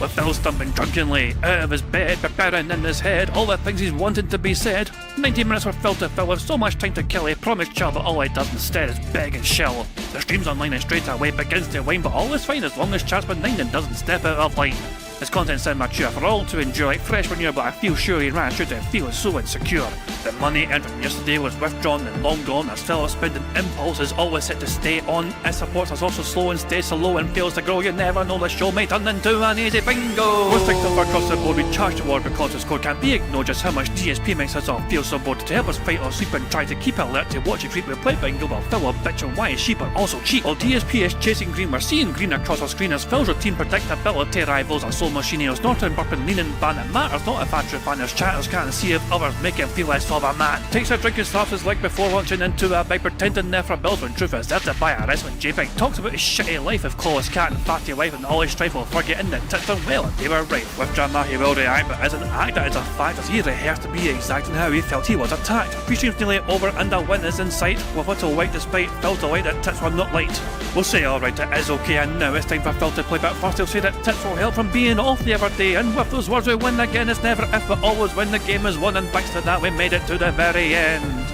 with Phil stumbling drunkenly out of his bed, preparing in his head all the things he's wanted to be said. 90 minutes for Phil to fill with so much time to kill. He promised chill, but all he does instead is beg and shill. The stream's online and straight away begins to wane, but all is fine as long as chat's with 9 and doesn't step out of line. His content sound mature for all to enjoy, like fresh when you're, but I feel sure he ran through to feel so insecure. The money earned from yesterday was withdrawn and long gone, as Phil's spending impulse is always set to stay on. His supports us also slow and stays so low and fails to grow. You never know, the show may turn into an easy bingo. Most victims across the board we charge toward because his code can't be ignored. Just how much DSP makes us all feel so bored. To help us fight or sleep and try to keep alert to watch it creep, we play bingo while Phil will bitch on why his sheep are also cheap. While DSP is chasing green, we're seeing green across our screen as Phil's routine predictability rivals our soul machine. He's not in burping, leaning, ban. It matters not if I true fan his chatters can't see if others make him feel less of a man. Takes a drink and slaps his leg before launching into a bike, pretending there for bills when truth is there to buy a rest. When JPEG talks about his shitty life of Clawless cat and fatty wife and all his strife while forgetting that tits are well and they were right. With drama he will react, but as an actor it's a fact as he rehearsed to be exact in how he felt he was attacked. 3 streams nearly over and a win is in sight, with little white despite Phil delight that tits were not light. We'll say alright, it is okay, and now it's time for Phil to play, but first he'll say that tits will help from being off the other day, and with those words we win again. It's never if but always when the game is won, and thanks to that we made it to the very end.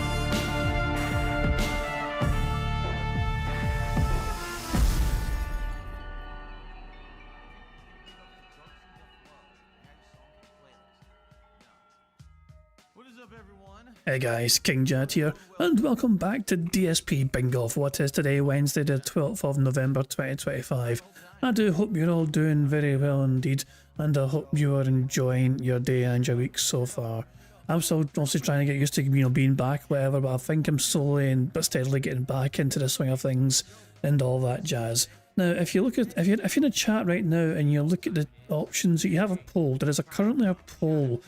Hey guys, King Jet here, and welcome back to DSP Bingo for what is today, Wednesday the 12th of November 2025. I do hope you're all doing very well indeed, and I hope you are enjoying your day and your week so far. I'm still obviously trying to get used to being back, whatever, but I think I'm slowly but steadily getting back into the swing of things and all that jazz. Now, if you look at if you're in a chat right now and you look at the options, you have a poll. There is currently a poll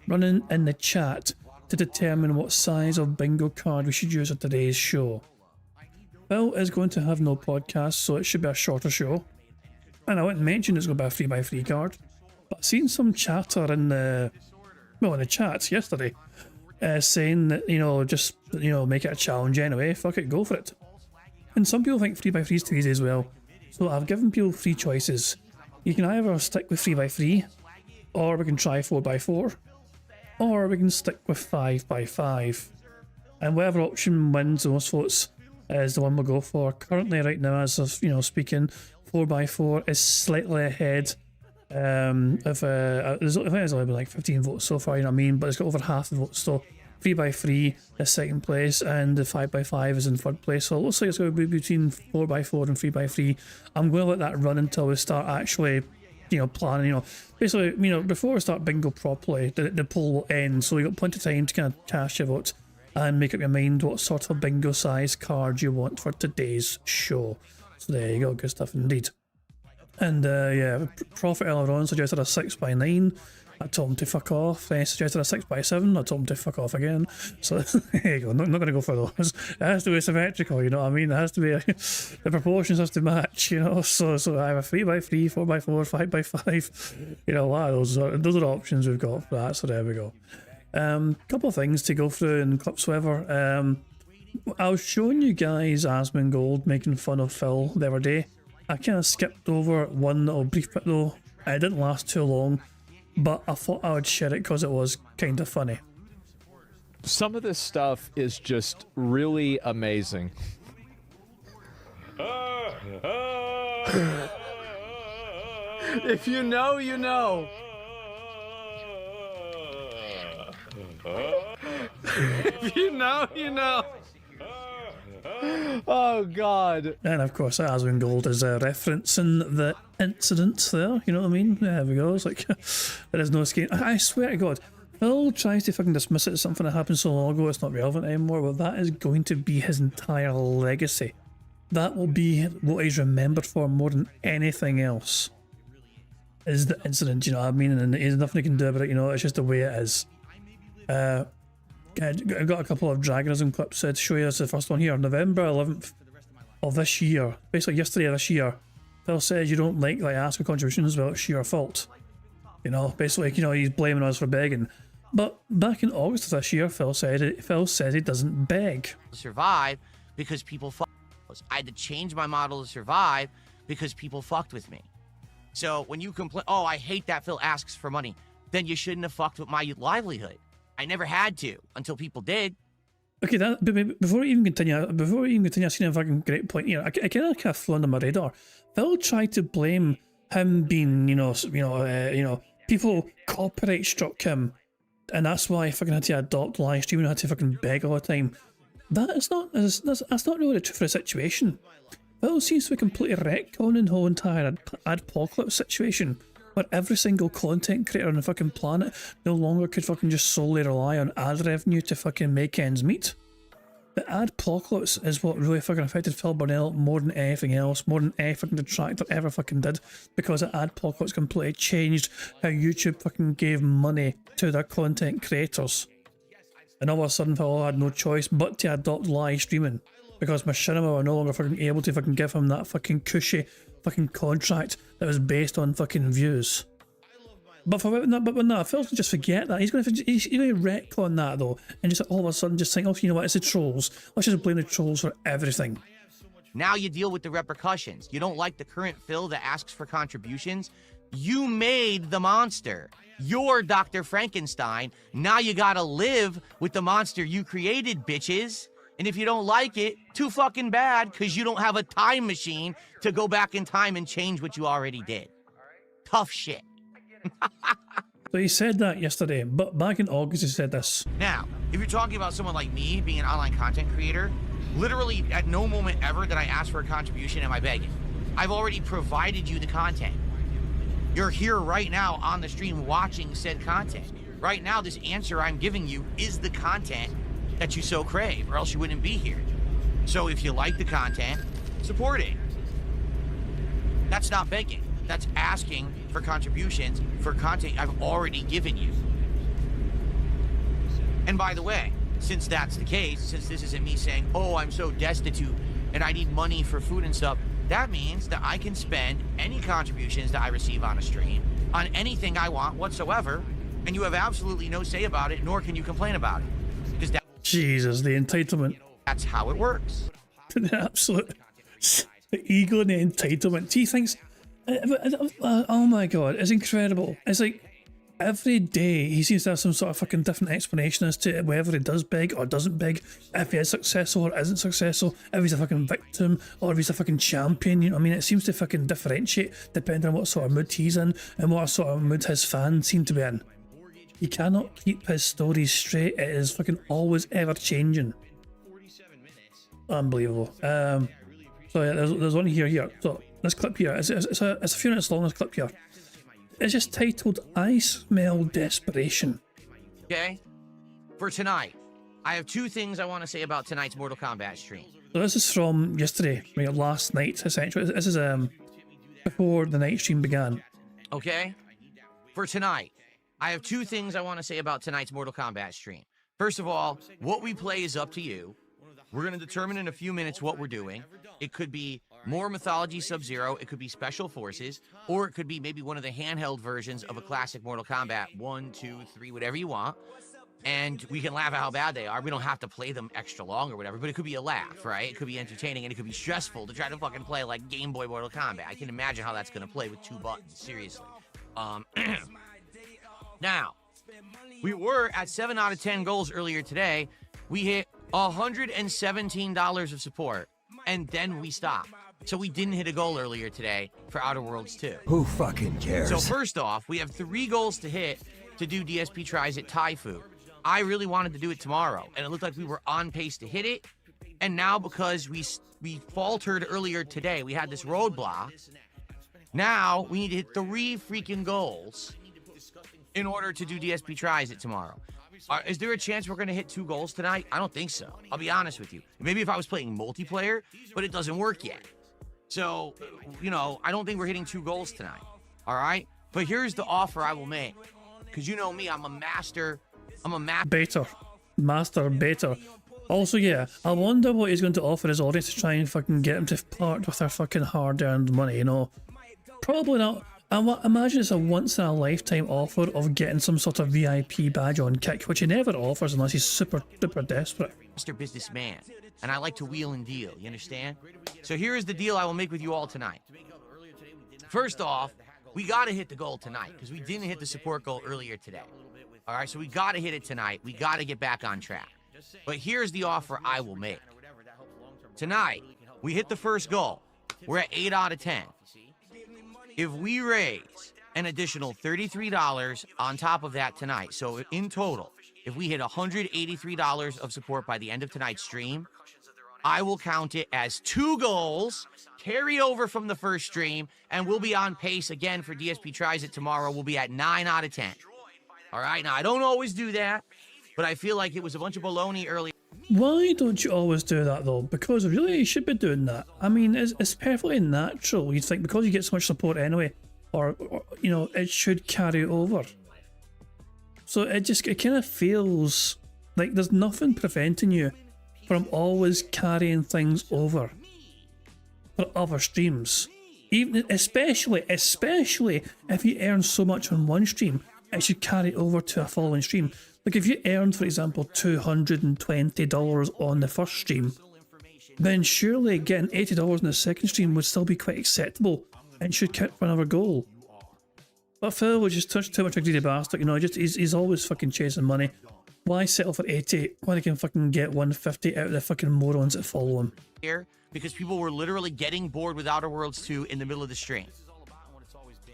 running in the chat to determine what size of bingo card we should use at today's show. Phil is going to have no podcast, so it should be a shorter show. And I wouldn't mention it's going to be a 3x3 card, but I've seen some chatter in the chats yesterday saying that, just make it a challenge anyway, fuck it, go for it. And some people think 3x3 is too easy as well, so I've given people 3 choices. You can either stick with 3x3, or we can try 4x4, or we can stick with 5x5. And whatever option wins the most votes is the one we'll go for. Currently, right now, as of speaking, 4x4 is slightly ahead. I think there's only been like 15 votes so far, you know what I mean? But it's got over half the votes. So 3x3 is second place, and the 5x5 is in third place. So it looks like it's going to be between 4x4 and 3x3. I'm going to let that run until we start actually planning, basically, before we start bingo properly, the poll will end, so you got plenty of time to kind of cast your vote and make up your mind what sort of bingo size card you want for today's show. So there you go, good stuff indeed. And yeah, Prophet earlier on suggested a 6x9. I told him to fuck off. Then he suggested a 6x7. I told him to fuck off again. So there you go. Not going to go for those. It has to be symmetrical, you know what I mean? It has to be the proportions have to match, So I have a 3x3, 4x4, 5x5. Wow, those are options we've got for that. So there we go. Couple of things to go through in clips, however. I was showing you guys Asmongold making fun of Phil the other day. I kind of skipped over one little brief bit though. It didn't last too long, but I thought I would share it because it was kind of funny. Some of this stuff is just really amazing. If you know, you know. If you know, you know. Oh god. And of course Asmongold is referencing the incident there, you know what I mean? There we go. It's like there is no escape. I swear to god, Phil tries to fucking dismiss it as something that happened so long ago it's not relevant anymore. Well, that is going to be his entire legacy. That will be what he's remembered for more than anything else, is the incident, you know what I mean? And there's nothing he can do about it, it's just the way it is. I've got a couple of Dragonism clips to show you. This is the first one here. November 11th of this year, basically yesterday of this year, Phil says you don't like that I ask for contributions, well, it's your fault. Basically, he's blaming us for begging. But back in August of this year, Phil says he doesn't beg. Survive because people fucked. I had to change my model to survive because people fucked with me. So when you complain, oh, I hate that Phil asks for money, then you shouldn't have fucked with my livelihood. I never had to until people did. Okay, before we even continue, I've seen a fucking great point here. I kind of flew under my radar. Phil tried to blame him being, people copyright struck him, and that's why he fucking had to adopt live streaming and had to fucking beg all the time. That's not really the truth of the situation. Phil seems to be completely retconning the whole entire adpocalypse situation, where every single content creator on the fucking planet no longer could fucking just solely rely on ad revenue to fucking make ends meet. The adpocalypse is what really fucking affected Phil Burnell more than anything else, more than any fucking detractor ever fucking did, because the adpocalypse completely changed how YouTube fucking gave money to their content creators. And all of a sudden Phil had no choice but to adopt live streaming, because Machinima were no longer fucking able to fucking give him that fucking cushy fucking contract that was based on fucking views. But with that, Phil can just forget that. He's going to retcon that though, and just all of a sudden just think, oh, you know what, it's the trolls. Let's just blame the trolls for everything. Now you deal with the repercussions. You don't like the current Phil that asks for contributions? You made the monster. You're Dr. Frankenstein. Now you gotta live with the monster you created, bitches. And if you don't like it, too fucking bad, because you don't have a time machine to go back in time and change what you already did. Tough shit. So he said that yesterday, but back in August he said this. Now, if you're talking about someone like me being an online content creator, literally at no moment ever did I ask for a contribution am I begging. I've already provided you the content. You're here right now on the stream watching said content. Right now, this answer I'm giving you is the content that you so crave, or else you wouldn't be here. So if you like the content, support it. That's not begging. That's asking for contributions for content I've already given you. And by the way, since that's the case, since this isn't me saying, oh, I'm so destitute and I need money for food and stuff, that means that I can spend any contributions that I receive on a stream on anything I want whatsoever, and you have absolutely no say about it, nor can you complain about it. Because Jesus, the entitlement. That's how it works. The absolute the ego and the entitlement. He thinks, oh my god, it's incredible. It's like every day he seems to have some sort of fucking different explanation as to whether he does big or doesn't big, if he is successful or isn't successful, if he's a fucking victim or if he's a fucking champion. You know what I mean? It seems to fucking differentiate depending on what sort of mood he's in and what sort of mood his fans seem to be in. He cannot keep his stories straight. It is fucking always ever changing. Unbelievable. So yeah, there's one here. So this clip here, it's a few minutes long, this clip here. It's just titled, I Smell Desperation. Okay? For tonight, I have two things I want to say about tonight's Mortal Kombat stream. So this is from yesterday, right, last night, essentially. This is before the night stream began. Okay? For tonight, I have two things I want to say about tonight's Mortal Kombat stream. First of all, what we play is up to you. We're going to determine in a few minutes what we're doing. It could be more Mythology Sub-Zero, it could be Special Forces, or it could be maybe one of the handheld versions of a classic Mortal Kombat 1, 2, 3, whatever you want. And we can laugh at how bad they are. We don't have to play them extra long or whatever, but it could be a laugh, right? It could be entertaining, and it could be stressful to try to fucking play like Game Boy Mortal Kombat. I can imagine how that's going to play with 2 buttons, seriously. Now, we were at 7 out of 10 goals earlier today. We hit $117 of support, and then we stopped. So we didn't hit a goal earlier today for Outer Worlds 2. Who fucking cares? So first off, we have 3 goals to hit to do DSP Tries at Taifu. I really wanted to do it tomorrow, and it looked like we were on pace to hit it. And now because we faltered earlier today, we had this roadblock. Now we need to hit 3 freaking goals in order to do DSP Tries it tomorrow. Is there a chance we're going to hit 2 goals tonight? I don't think so. I'll be honest with you. Maybe if I was playing multiplayer, but it doesn't work yet. So, you know, I don't think we're hitting 2 goals tonight. All right? But here's the offer I will make. Because you know me, I'm a master. Master better. Also, yeah, I wonder what he's going to offer his audience to try and fucking get him to part with their fucking hard-earned money, you know? Probably not. I imagine it's a once-in-a-lifetime offer of getting some sort of VIP badge on Kick, which he never offers unless he's super duper desperate. Master businessman, and I like to wheel and deal, you understand? So here is the deal I will make with you all tonight. First off, We got to hit the goal tonight because we didn't hit the support goal earlier today. All right, so we got to hit it tonight. We got to get back on track. But here's the offer I will make. Tonight, we hit the first goal. We're at 8 out of 10. If we raise an additional $33 on top of that tonight, so in total, if we hit $183 of support by the end of tonight's stream, I will count it as 2 goals carried over from the first stream, and we'll be on pace again for DSP Tries It tomorrow. We'll be at 9 out of 10. All right, now I don't always do that, but I feel like it was a bunch of baloney early. Why don't you always do that though? Because really you should be doing that. I mean, it's perfectly natural. You'd think because you get so much support anyway, or you know, it should carry over. So it kind of feels like there's nothing preventing you from always carrying things over for other streams. Even especially if you earn so much on one stream, it should carry over to a following stream. Like if you earned, for example, $220 on the first stream, then surely getting $80 in the second stream would still be quite acceptable and should count for another goal. But Phil was just too much of a greedy bastard, you know, he's always fucking chasing money. Why settle for 80 when he can fucking get 150 out of the fucking morons that follow him? Here, because people were literally getting bored with Outer Worlds 2 in the middle of the stream.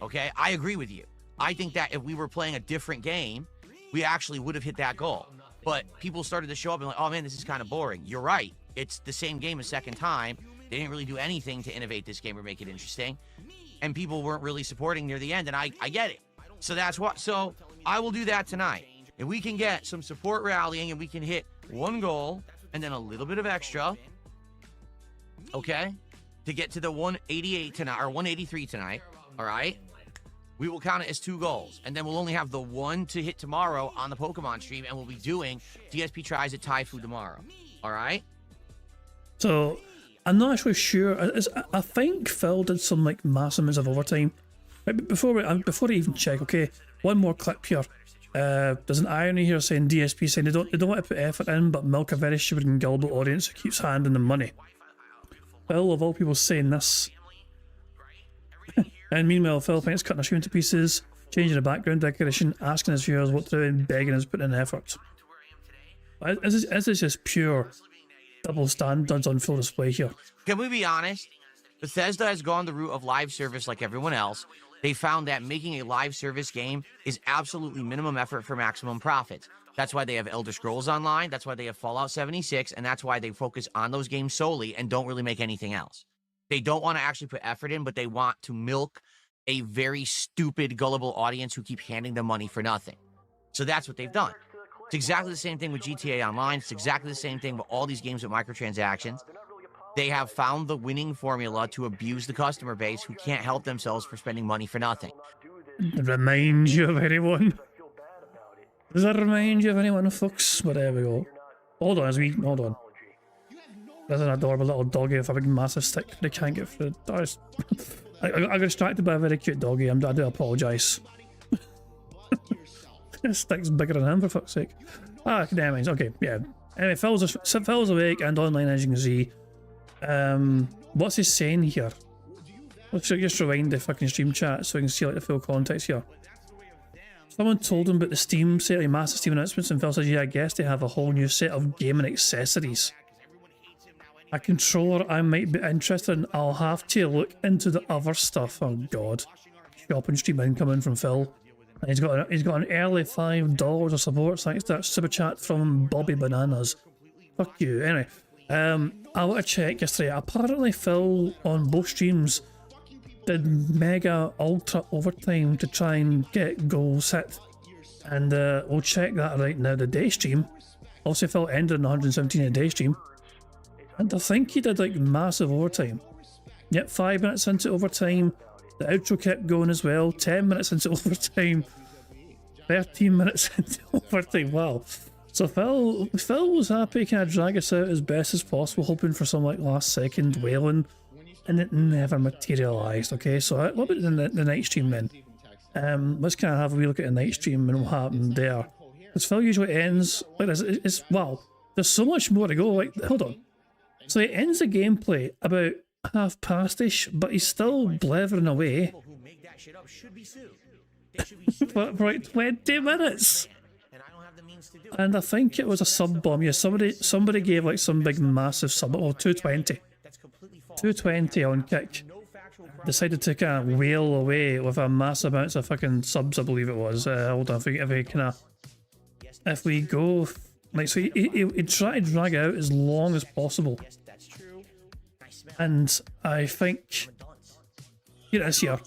Okay, I agree with you. I think that if we were playing a different game, we actually would have hit that goal. But people started to show up and like, oh man, this is kind of boring. You're right. It's the same game a second time. They didn't really do anything to innovate this game or make it interesting. And people weren't really supporting near the end, and I get it. So that's what. So I will do that tonight. If we can get some support rallying and we can hit 1 goal and then a little bit of extra, okay, to get to the 188 tonight or 183 tonight, all right, we will count it as 2 goals. And then we'll only have the 1 to hit tomorrow on the Pokemon stream, and we'll be doing DSP Tries It Taifu tomorrow, all right? So I'm not actually sure. I think Phil did some like massive amounts of overtime. Before I even check, okay, one more clip here. There's an irony here saying DSP saying they don't want to put effort in, but milk a very stupid and gullible audience who keeps handing them money. Phil of all people saying this. And meanwhile, Phil thinks cutting a stream to pieces, changing the background decoration, asking his viewers what to do, and begging us to put in effort. This is just pure double standards on full display here. Can we be honest? Bethesda has gone the route of live service like everyone else. They found that making a live service game is absolutely minimum effort for maximum profits. That's why they have Elder Scrolls Online, that's why they have Fallout 76, and that's why they focus on those games solely and don't really make anything else. They don't want to actually put effort in, but they want to milk a very stupid, gullible audience who keep handing them money for nothing. So that's what they've done. It's exactly the same thing with GTA Online. It's exactly the same thing with all these games with microtransactions. They have found the winning formula to abuse the customer base who can't help themselves for spending money for nothing. Remind you of anyone? Does that remind you of anyone, folks? But there we go. Hold on, hold on. There's an adorable little doggy with a big massive stick they can't get through the doors. I got distracted by a very cute doggy. I do apologise. This stick's bigger than him, for fuck's sake. Never mind. Okay, yeah. Anyway, Phil's awake and online, as you can see. What's he saying here? Let's just rewind the fucking stream chat so we can see like the full context here. Someone told him about the Steam sale, like massive Steam announcements, and Phil says, yeah, I guess they have a whole new set of gaming accessories. A controller I might be interested in. I'll have to look into the other stuff. Oh god. Shopping stream incoming from Phil. And he's got an early $5 of support thanks to that super chat from Bobby Bananas. Fuck you. Anyway, I want to check yesterday. Apparently Phil on both streams did mega ultra overtime to try and get goals hit. And we'll check that right now. The day stream. Obviously Phil ended in 117 a day stream. And I think he did like massive overtime. Yep, 5 minutes into overtime. The outro kept going as well. 10 minutes into overtime. 13 minutes into overtime. Wow. So Phil was happy to kind of drag us out as best as possible, hoping for some like last second wailing. And it never materialised. Okay, so what about the night stream then? Let's kind of have a wee look at the night stream and what happened there. Because Phil usually ends like this. It's wow. There's so much more to go. Like, hold on. So he ends the gameplay about 1:30ish, but he's still blethering away that shit up should be sued. They should be sued for like 20 minutes. and I don't have the means to do it. And I think it was a sub bomb. Yeah, somebody gave like some big massive sub. Oh, 220. That's completely false. 220 on Kick. No factual ground. Decided to kind of whale away with a massive amounts of fucking subs, I believe it was. Hold on, if we go, like, so he tried to drag it out as long as possible. Yes, that's true. I smell And I think, dunce. here it is here,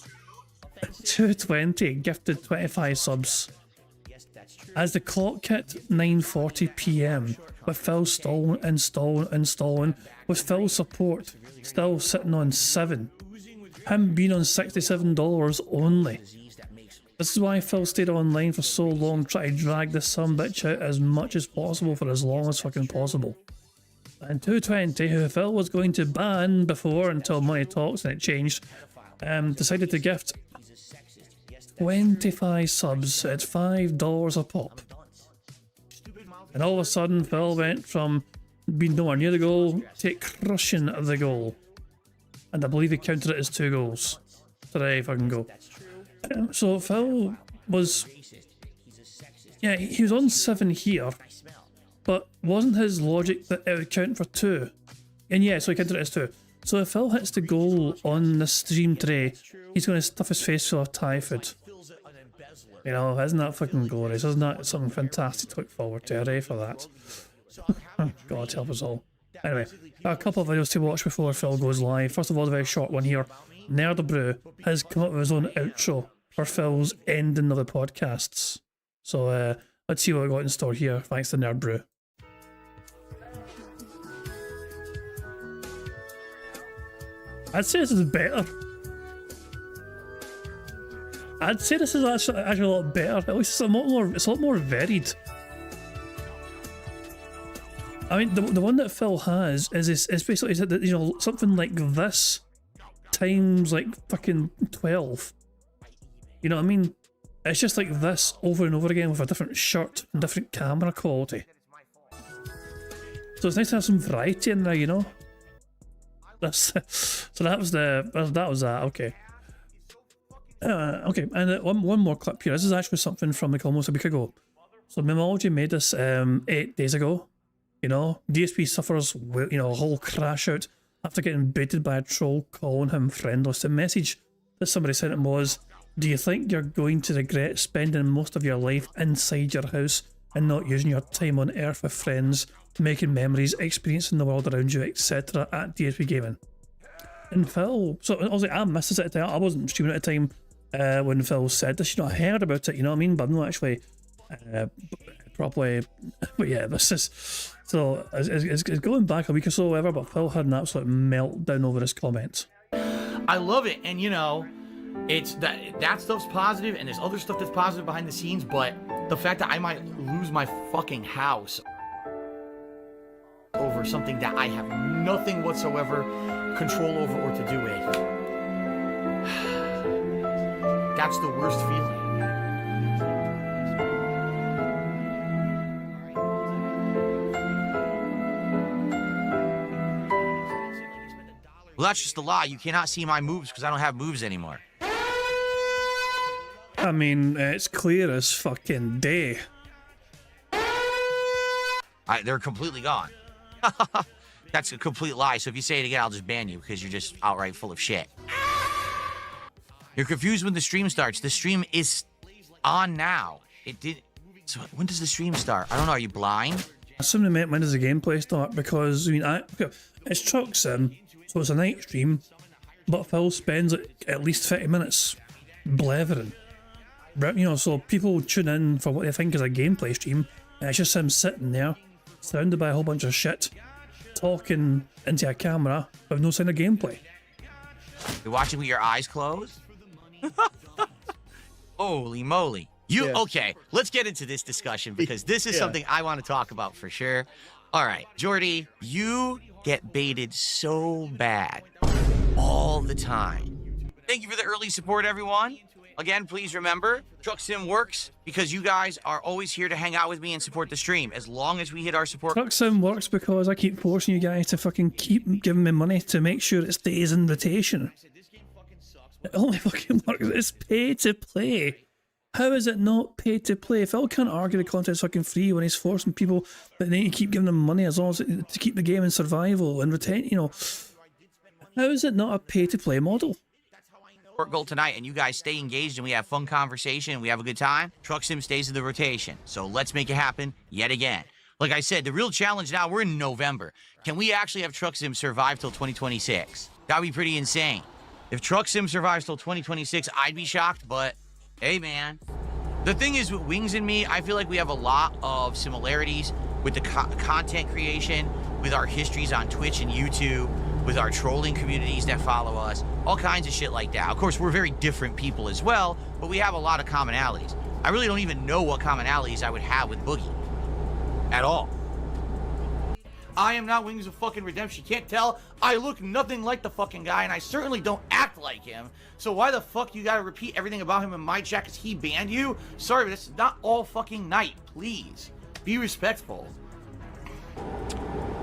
220 gifted 25 subs. Yes, that's true. As the clock hit 9:40 p.m, with Phil installing, with Phil's support still sitting on 7, him being on $67 only. Disease that makes This is why Phil stayed online for so long, trying to drag this sumbitch out as much as possible for as long as fucking possible. And 220, who Phil was going to ban before until money talks and it changed, decided to gift 25 subs at $5 a pop. And all of a sudden, Phil went from being nowhere near the goal to crushing the goal. And I believe he counted it as 2 goals today, if I can go. So Phil was, yeah, he was on 7 here, but wasn't his logic that it would count for 2? And yeah, so he counted it as 2. So if Phil hits the goal on the stream today, he's going to stuff his face full of Thai food. You know, isn't that fucking glorious? Isn't that something fantastic to look forward to? Hooray for that. God help us all. Anyway, got a couple of videos to watch before Phil goes live. First of all, a very short one here. Nerdabrew has come up with his own outro for Phil's ending of the podcasts. So let's see what we got in store here. Thanks to Nerdbrew. I'd say this is better. I'd say this is actually a lot better. At least it's a lot more varied. I mean, the one that Phil has is basically, you know, something like this times like fucking 12. You know what I mean? It's just like this over and over again with a different shirt and different camera quality. So it's nice to have some variety in there, you know. So that was that. Okay. Okay, and one more clip here. This is actually something from like almost a week ago. So Memology made this 8 days ago. You know, DSP suffers, you know, a whole crash out after getting baited by a troll calling him friendless. The message that somebody sent him was, "Do you think you're going to regret spending most of your life inside your house and not using your time on Earth with friends, making memories, experiencing the world around you, etc. at DSP Gaming?" And Phil, so I was like, I missed this at the time. I wasn't streaming at the time when Phil said this. You know, I heard about it, you know what I mean? But I'm not actually properly. But yeah, this is. So it's going back a week or so, whatever, but Phil had an absolute meltdown over his comment. I love it, and you know, it's that stuff's positive, and there's other stuff that's positive behind the scenes, but the fact that I might lose my fucking house over something that I have nothing whatsoever control over or to do with, that's the worst feeling. Well, that's just a lie. You cannot see my moves because I don't have moves anymore. I mean, it's clear as fucking day. They're completely gone. That's a complete lie. So if you say it again, I'll just ban you because you're just outright full of shit. You're confused when the stream starts. The stream is on now. It did. So when does the stream start? I don't know. Are you blind? I assume they meant when does the gameplay start, because I mean, it's Truck Sim, so it's a night stream, but Phil spends like at least 30 minutes blethering. You know, so people tune in for what they think is a gameplay stream, and it's just him sitting there, surrounded by a whole bunch of shit, talking into a camera with no sign of gameplay. You're watching with your eyes closed? Holy moly. Okay, let's get into this discussion because this is something I want to talk about for sure. All right, Jordy, you get baited so bad all the time. Thank you for the early support, everyone. Again, please remember, Truck Sim works because you guys are always here to hang out with me and support the stream. As long as we hit our support... Truck Sim works because I keep forcing you guys to fucking keep giving me money to make sure it stays in rotation. It only fucking works. It's pay to play. How is it not pay to play? Phil can't argue the content's fucking free when he's forcing people that they need to keep giving them money as long as to keep the game in survival and retain. You know, how is it not a pay to play model? Goal tonight, and you guys stay engaged and we have fun conversation and we have a good time. Truck Sim stays in the rotation, so let's make it happen yet again. Like I said, the real challenge now, we're in November. Can we actually have Truck Sim survive till 2026? That'd be pretty insane. If Truck Sim survives till 2026, I'd be shocked, but hey, man. The thing is, with Wings and me, I feel like we have a lot of similarities with the content creation, with our histories on Twitch and YouTube, with our trolling communities that follow us, all kinds of shit like that. Of course, we're very different people as well, but we have a lot of commonalities. I really don't even know what commonalities I would have with Boogie. At all. I am not Wings of fucking Redemption. Can't tell? I look nothing like the fucking guy, and I certainly don't act like him. So why the fuck you gotta repeat everything about him in my chat because he banned you? Sorry, but it's not all fucking night. Please. Be respectful.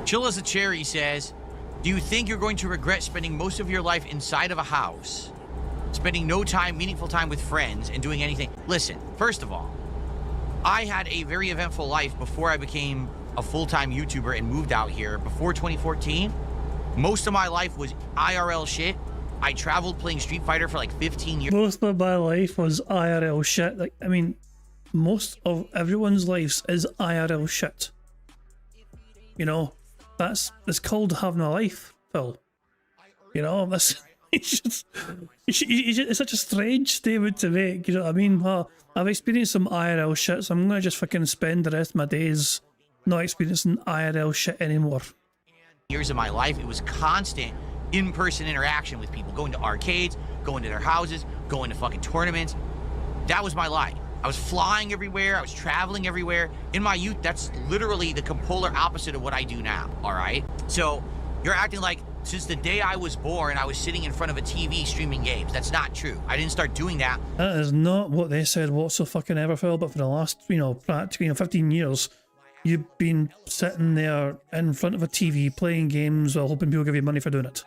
Chill as a Cherry says, do you think you're going to regret spending most of your life inside of a house, spending no time, meaningful time with friends, and doing anything? Listen, first of all, I had a very eventful life before I became a full-time YouTuber and moved out here. Before 2014, most of my life was IRL shit. I traveled playing Street Fighter for like 15 years. Most of my life was IRL shit. Like, I mean, most of everyone's lives is IRL shit. You know, it's called having a life, Phil. You know, that's it's such a strange statement to make. You know what I mean? Well, I've experienced some IRL shit, so I'm gonna just fucking spend the rest of my days not experiencing IRL shit anymore. Years of my life, it was constant in-person interaction with people, going to arcades, going to their houses, going to fucking tournaments. That was my life. I was flying everywhere. I was traveling everywhere. In my youth, that's literally the polar opposite of what I do now, all right? So you're acting like since the day I was born, I was sitting in front of a TV streaming games. That's not true. I didn't start doing that. That is not what they said whatsoever, Phil, but for the last, practically 15 years, you've been sitting there in front of a TV playing games while hoping people give you money for doing it.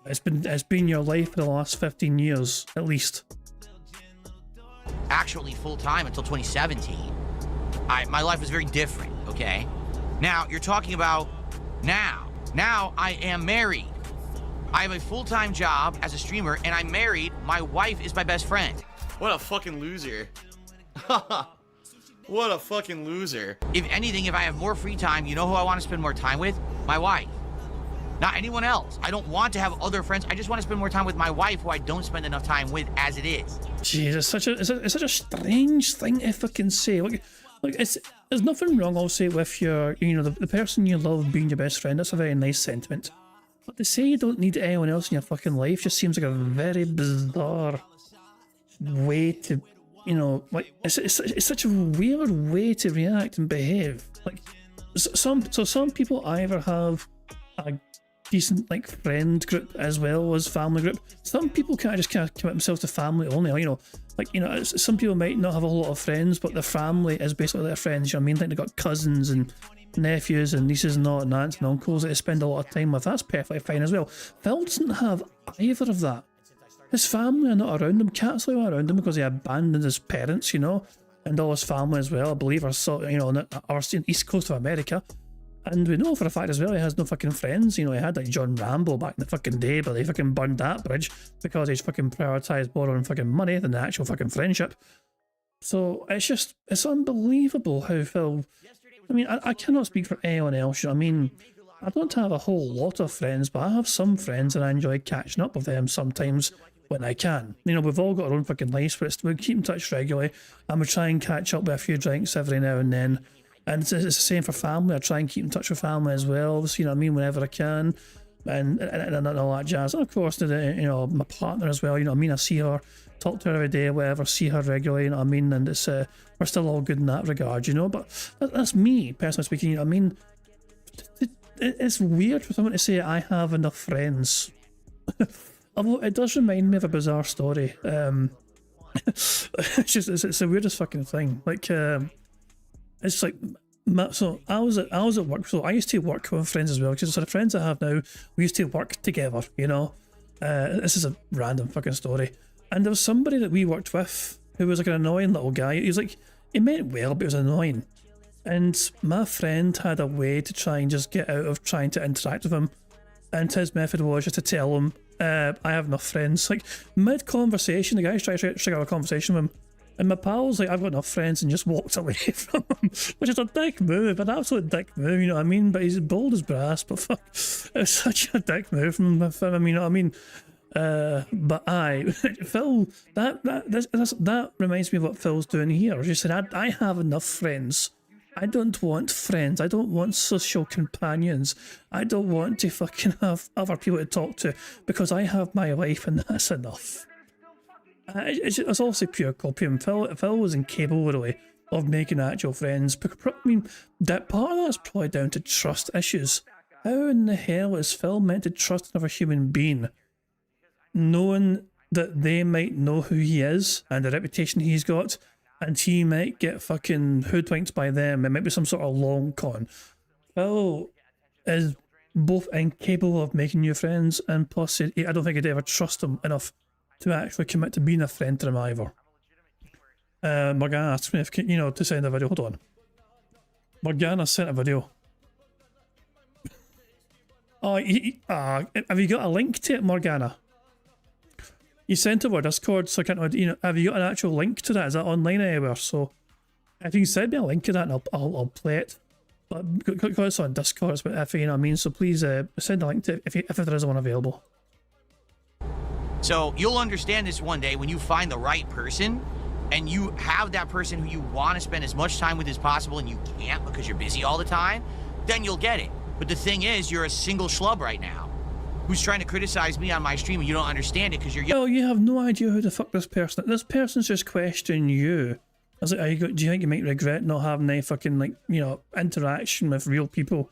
It's been your life for the last 15 years, at least. Actually full-time until 2017. My life was very different, okay? Now, you're talking about now. Now, I am married. I have a full-time job as a streamer, and I'm married. My wife is my best friend. What a fucking loser. What a fucking loser. If anything, if I have more free time, you know who I want to spend more time with? My wife. Not anyone else. I don't want to have other friends. I just want to spend more time with my wife, who I don't spend enough time with as it is. Jeez, it's such a strange thing to fucking say. Like there's nothing wrong, I'll say, with your, the person you love being your best friend. That's a very nice sentiment. But to say you don't need anyone else in your fucking life just seems like a very bizarre way to, it's such a weird way to react and behave. Like, some people either have a decent friend group as well as family group. Some people just commit themselves to family only. Some people might not have a whole lot of friends, but their family is basically their friends. You know what I mean? Like, they've got cousins and nephews and nieces and aunts and uncles that they spend a lot of time with. That's perfectly fine as well. Phil doesn't have either of that. His family are not around him. Catsley are around him because he abandoned his parents, and all his family as well, I believe, are on the east coast of America. And we know for a fact as well he has no fucking friends. He had John Rambo back in the fucking day, but they fucking burned that bridge because he's fucking prioritised borrowing fucking money than the actual fucking friendship. So it's unbelievable how Phil... I mean, I cannot speak for anyone else. I mean, I don't have a whole lot of friends, but I have some friends and I enjoy catching up with them sometimes when I can. We've all got our own fucking lives, but we keep in touch regularly and we try and catch up with a few drinks every now and then. And it's the same for family. I try and keep in touch with family as well, whenever I can, and all that jazz. And of course, my partner as well. I see her, talk to her every day, whatever, see her regularly. And it's we're still all good in that regard, But that's me personally speaking. It's weird for someone to say I have enough friends. Although it does remind me of a bizarre story. It's the weirdest fucking thing. It's like, so I was at work. So I used to work with friends as well. Because the friends I have now, we used to work together. This is a random fucking story. And there was somebody that we worked with who was like an annoying little guy. He was like, he meant well, but he was annoying. And my friend had a way to try and just get out of trying to interact with him. And his method was just to tell him, I have enough friends. Like, mid-conversation, the guy's trying to strike out a conversation with him. And my pal's like, I've got enough friends, and just walked away from him. Which is a dick move, an absolute dick move, you know what I mean? But he's bold as brass, but fuck, it's such a dick move from him, you know what I mean? But Phil, that reminds me of what Phil's doing here. He said, I have enough friends. I don't want friends. I don't want social companions. I don't want to fucking have other people to talk to because I have my life and that's enough. It's also pure copium. Phil was incapable really of making actual friends. I mean, that part of that's probably down to trust issues. How in the hell is Phil meant to trust another human being, knowing that they might know who he is and the reputation he's got, and he might get fucking hoodwinked by them? It might be some sort of long con. Phil is both incapable of making new friends, and plus, I don't think I'd ever trust him enough to actually commit to being a friend to him either. Morgana asked me if, you know, to send a video. Hold on. Morgana sent a video. Oh, have you got a link to it, Morgana? You sent it over Discord, so I can't, you know, have you got an actual link to that? Is that online anywhere? So, if you can send me a link to that, and I'll play it. But because it's on Discord, it's a bit iffy, you know what I mean? So please send a link to it if there is one available. So you'll understand this one day when you find the right person and you have that person who you want to spend as much time with as possible and you can't because you're busy all the time, then you'll get it. But the thing is, you're a single schlub right now who's trying to criticize me on my stream and you don't understand it because you're young. Well, you have no idea who the fuck this person is. This person's just questioning you. I was like, do you think you might regret not having any fucking, like, you know, interaction with real people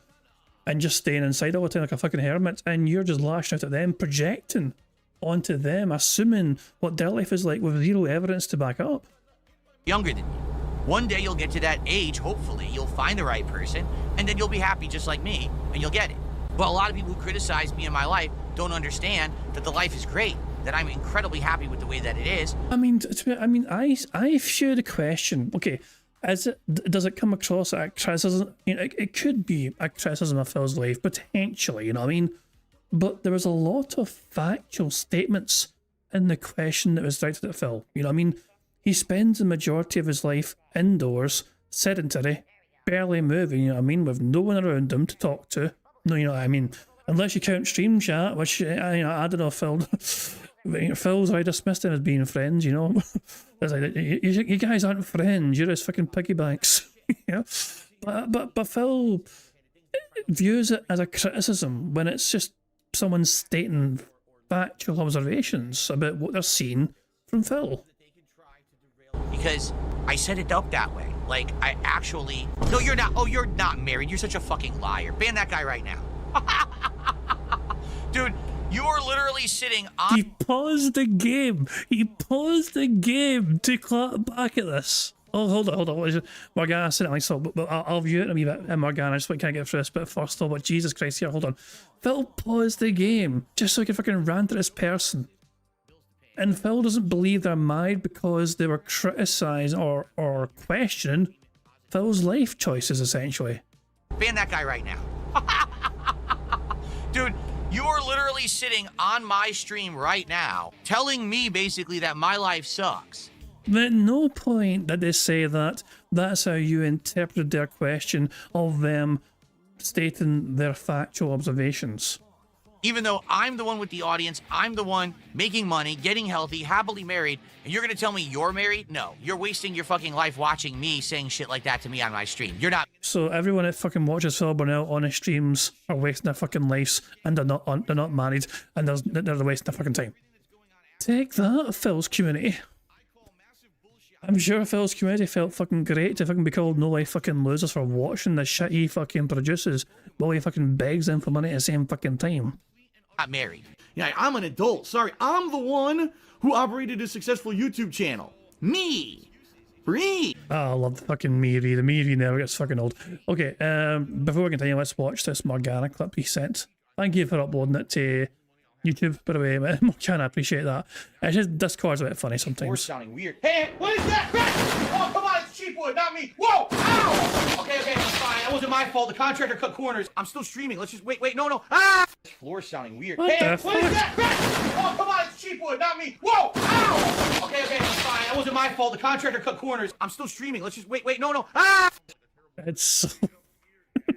and just staying inside all the time like a fucking hermit, and you're just lashing out at them, projecting onto them, assuming what their life is like with zero evidence to back up. Younger than you. One day you'll get to that age, hopefully, you'll find the right person, and then you'll be happy just like me, and you'll get it. But a lot of people who criticize me in my life don't understand that the life is great, that I'm incredibly happy with the way that it is. I mean, I share the question. Okay, does it come across as a criticism? You know, it could be a criticism of Phil's life, potentially, you know what I mean? But there was a lot of factual statements in the question that was directed at Phil. You know what I mean? He spends the majority of his life indoors, sedentary, barely moving, you know what I mean, with no one around him to talk to. No, you know what I mean? Unless you count stream chat, which, you know, I don't know, Phil's already dismissed him as being friends, you know? It's like, you guys aren't friends, you're his fucking piggybacks, you know? But Phil views it as a criticism when it's just someone stating factual observations about what they're seeing from Phil. Because I set it up that way. Like, I actually... No, you're not. Oh, you're not married. You're such a fucking liar. Ban that guy right now. Dude, you are literally sitting on... He paused the game. He paused the game to clap back at this. Oh, hold on. Morgana said it like so, but I'll view it in a wee bit. Morgana, I just can't get through this bit first, though. But Jesus Christ, here, hold on. Phil paused the game just so he could fucking rant at this person. And Phil doesn't believe they're married because they were criticising or questioning Phil's life choices, essentially. Ban that guy right now. Dude, you are literally sitting on my stream right now telling me basically that my life sucks. At no point did they say that. That's how you interpreted their question of them stating their factual observations. Even though I'm the one with the audience, I'm the one making money, getting healthy, happily married, and you're gonna tell me you're married? No, you're wasting your fucking life watching me saying shit like that to me on my stream. You're not. So everyone that fucking watches Phil Burnell on his streams are wasting their fucking lives, and they're not married, and they're wasting their fucking time. Take that, Phil's community. I'm sure Phil's community felt fucking great to fucking be called no life fucking losers for watching the shit he fucking produces while he fucking begs them for money at the same fucking time. Not married. Yeah, I'm an adult. Sorry, I'm the one who operated a successful YouTube channel. Me. Free. Oh, I love the fucking Miri. The Miri never gets fucking old. Okay, before we continue, let's watch this Morgana clip he sent. Thank you for uploading it to YouTube, by the way, man. Can I appreciate that. It's just Discord's a bit funny Or sometimes. sounding weird. Hey, what is that? Oh, come on, it's cheap wood, not me. Whoa! Ow! Okay, that's fine. That wasn't my fault. The contractor cut corners. I'm still streaming. Let's just wait. No. Ah! This floor's sounding weird. What Hey, the what is fuck? that? Oh, come on, it's cheap wood, not me. Whoa! Ow! Okay, that's fine. That wasn't my fault. The contractor cut corners. I'm still streaming. Let's just wait. No. Ah! It's so,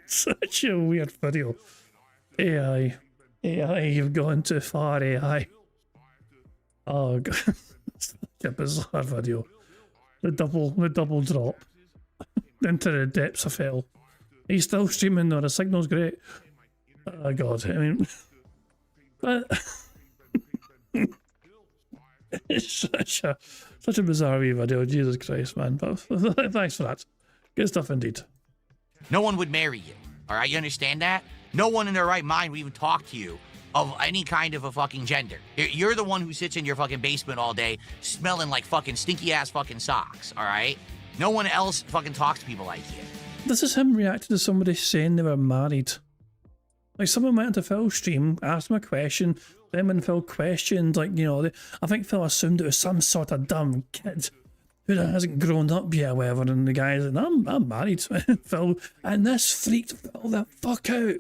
such a weird video. AI, you've gone too far, AI. Oh god, such a bizarre video. The double drop into the depths of hell. He's still streaming though. The signal's great. Oh god, I mean, but it's such a bizarre wee video. Jesus Christ, man! But thanks for that. Good stuff indeed. No one would marry you. All right, you understand that? No one in their right mind would even talk to you of any kind of a fucking gender. You're the one who sits in your fucking basement all day smelling like fucking stinky ass fucking socks, all right? No one else fucking talks to people like you. This is him reacting to somebody saying they were married. Like, someone went into Phil's stream, asked him a question, then when Phil questioned, like, you know, I think Phil assumed it was some sort of dumb kid who hasn't grown up yet or whatever, and the guy's like, I'm married, Phil, and this freaked Phil the fuck out.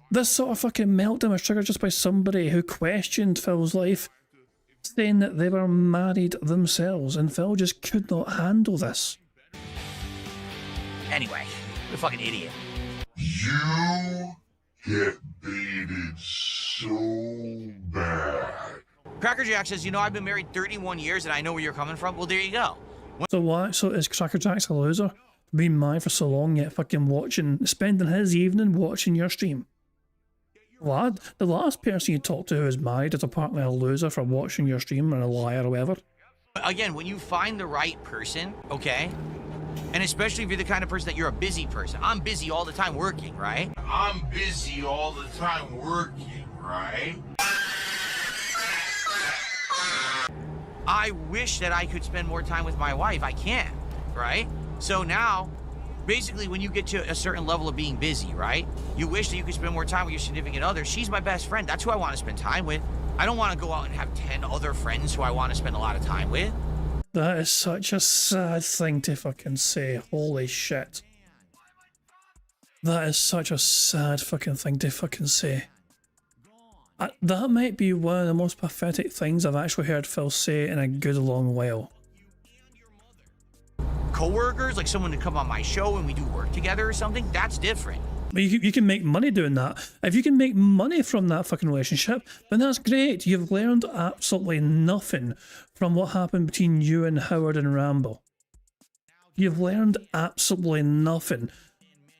This sort of fucking meltdown was triggered just by somebody who questioned Phil's life, saying that they were married themselves, and Phil just could not handle this. Anyway, what a fucking idiot. You get baited so bad. Cracker Jack says, you know, I've been married 31 years and I know where you're coming from. Well, there you go. So why? So is Cracker Jack's a loser? Being married for so long yet fucking spending his evening watching your stream? Lad, the last person you talked to who is married is apparently a loser for watching your stream and a liar or whatever. Again, when you find the right person, okay? And especially if you're the kind of person that you're a busy person. I'm busy all the time working, right? I'm busy all the time working, right? I wish that I could spend more time with my wife. I can't, right? So now, basically, when you get to a certain level of being busy, right? You wish that you could spend more time with your significant other. She's my best friend. That's who I want to spend time with. I don't want to go out and have 10 other friends who I want to spend a lot of time with. That is such a sad thing to fucking say. Holy shit. That is such a sad fucking thing to fucking say. That might be one of the most pathetic things I've actually heard Phil say in a good long while. Co-workers, like someone to come on my show and we do work together or something, that's different. But you can make money doing that. If you can make money from that fucking relationship, then that's great. You've learned absolutely nothing from what happened between you and Howard and Rambo. You've learned absolutely nothing.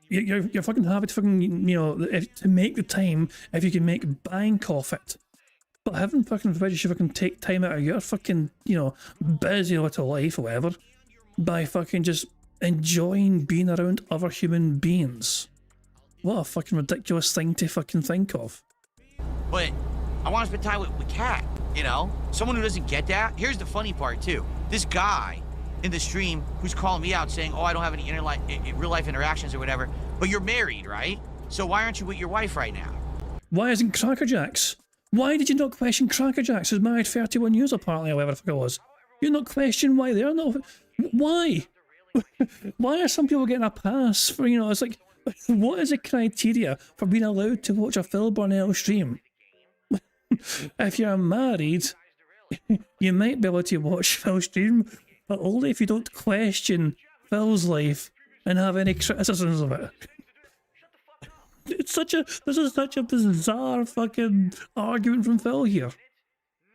You're fucking happy to fucking, you know, to make the time if you can make bank off it. But heaven fucking forbid you should fucking take time out of your fucking, you know, busy little life or whatever by fucking just enjoying being around other human beings. What a fucking ridiculous thing to fucking think of. But I want to spend time with Kat, you know? Someone who doesn't get that. Here's the funny part, too. This guy in the stream who's calling me out saying, oh, I don't have any real life interactions or whatever, but you're married, right? So why aren't you with your wife right now? Why isn't Cracker Jacks? Why did you not question Cracker Jacks, who's married 31 years apparently, or whatever the fuck it was? You not question why they're not... Why? Why are some people getting a pass for, you know, it's like, what is the criteria for being allowed to watch a Phil Burnell stream? If you're married, you might be able to watch Phil's stream, but only if you don't question Phil's life and have any criticisms of it. This is such a bizarre fucking argument from Phil here.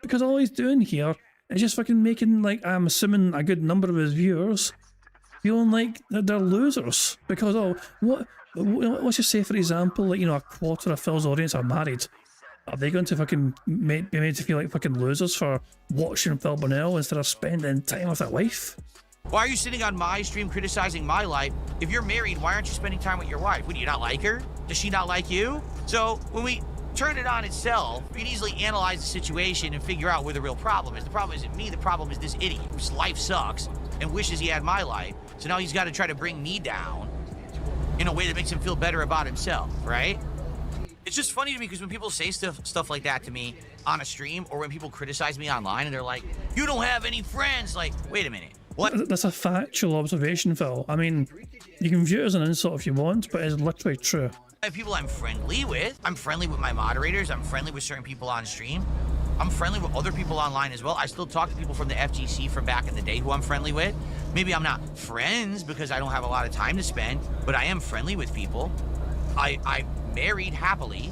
Because all he's doing here is just fucking making, like, I'm assuming a good number of his viewers feeling like they're losers. Because, let's just say, for example, like, you know, a quarter of Phil's audience are married. Are they going to fucking be made to feel like fucking losers for watching Phil Burnell instead of spending time with their wife? Why are you sitting on my stream criticizing my life? If you're married, why aren't you spending time with your wife? Would you not like her? Does she not like you? So when we turn it on itself, we can easily analyze the situation and figure out where the real problem is. The problem isn't me, the problem is this idiot whose life sucks and wishes he had my life. So now he's got to try to bring me down in a way that makes him feel better about himself, right? It's just funny to me because when people say stuff like that to me on a stream, or when people criticize me online and they're like, you don't have any friends, like, wait a minute, what? That's a factual observation, Phil. I mean, you can view it as an insult if you want, but it's literally true. I have people I'm friendly with. I'm friendly with my moderators. I'm friendly with certain people on stream. I'm friendly with other people online as well. I still talk to people from the FGC from back in the day who I'm friendly with. Maybe I'm not friends because I don't have a lot of time to spend, but I am friendly with people. I'm married happily.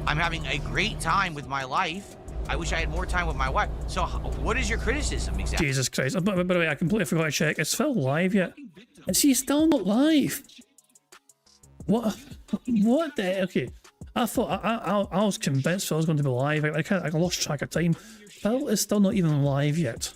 I'm having a great time with my life. I wish I had more time with my wife. So what is your criticism exactly? Jesus Christ. By the way, I completely forgot to check. Is Phil live yet? Is he still not live? What? What the? Okay. I thought, I was convinced Phil was going to be live. I lost track of time. Phil is still not even live yet.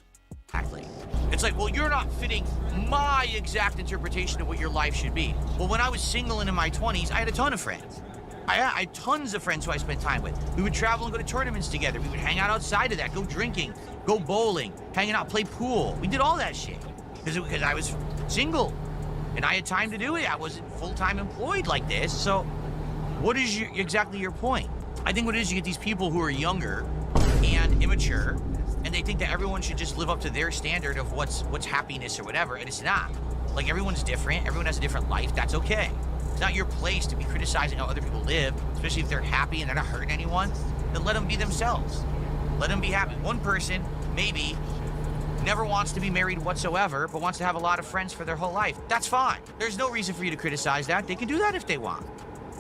Exactly. It's like, well, you're not fitting my exact interpretation of what your life should be. Well, when I was single and in my 20s, I had a ton of friends. I had tons of friends who I spent time with. We would travel and go to tournaments together. We would hang out outside of that, go drinking, go bowling, hanging out, play pool. We did all that shit because I was single and I had time to do it. I wasn't full-time employed like this. So what is exactly your point? I think what it is, you get these people who are younger and immature, and they think that everyone should just live up to their standard of what's happiness or whatever, and it's not. Like, everyone's different. Everyone has a different life. That's okay. It's not your place to be criticizing how other people live, especially if they're happy and they're not hurting anyone. Then let them be themselves. Let them be happy. One person, maybe, never wants to be married whatsoever, but wants to have a lot of friends for their whole life. That's fine. There's no reason for you to criticize that. They can do that if they want.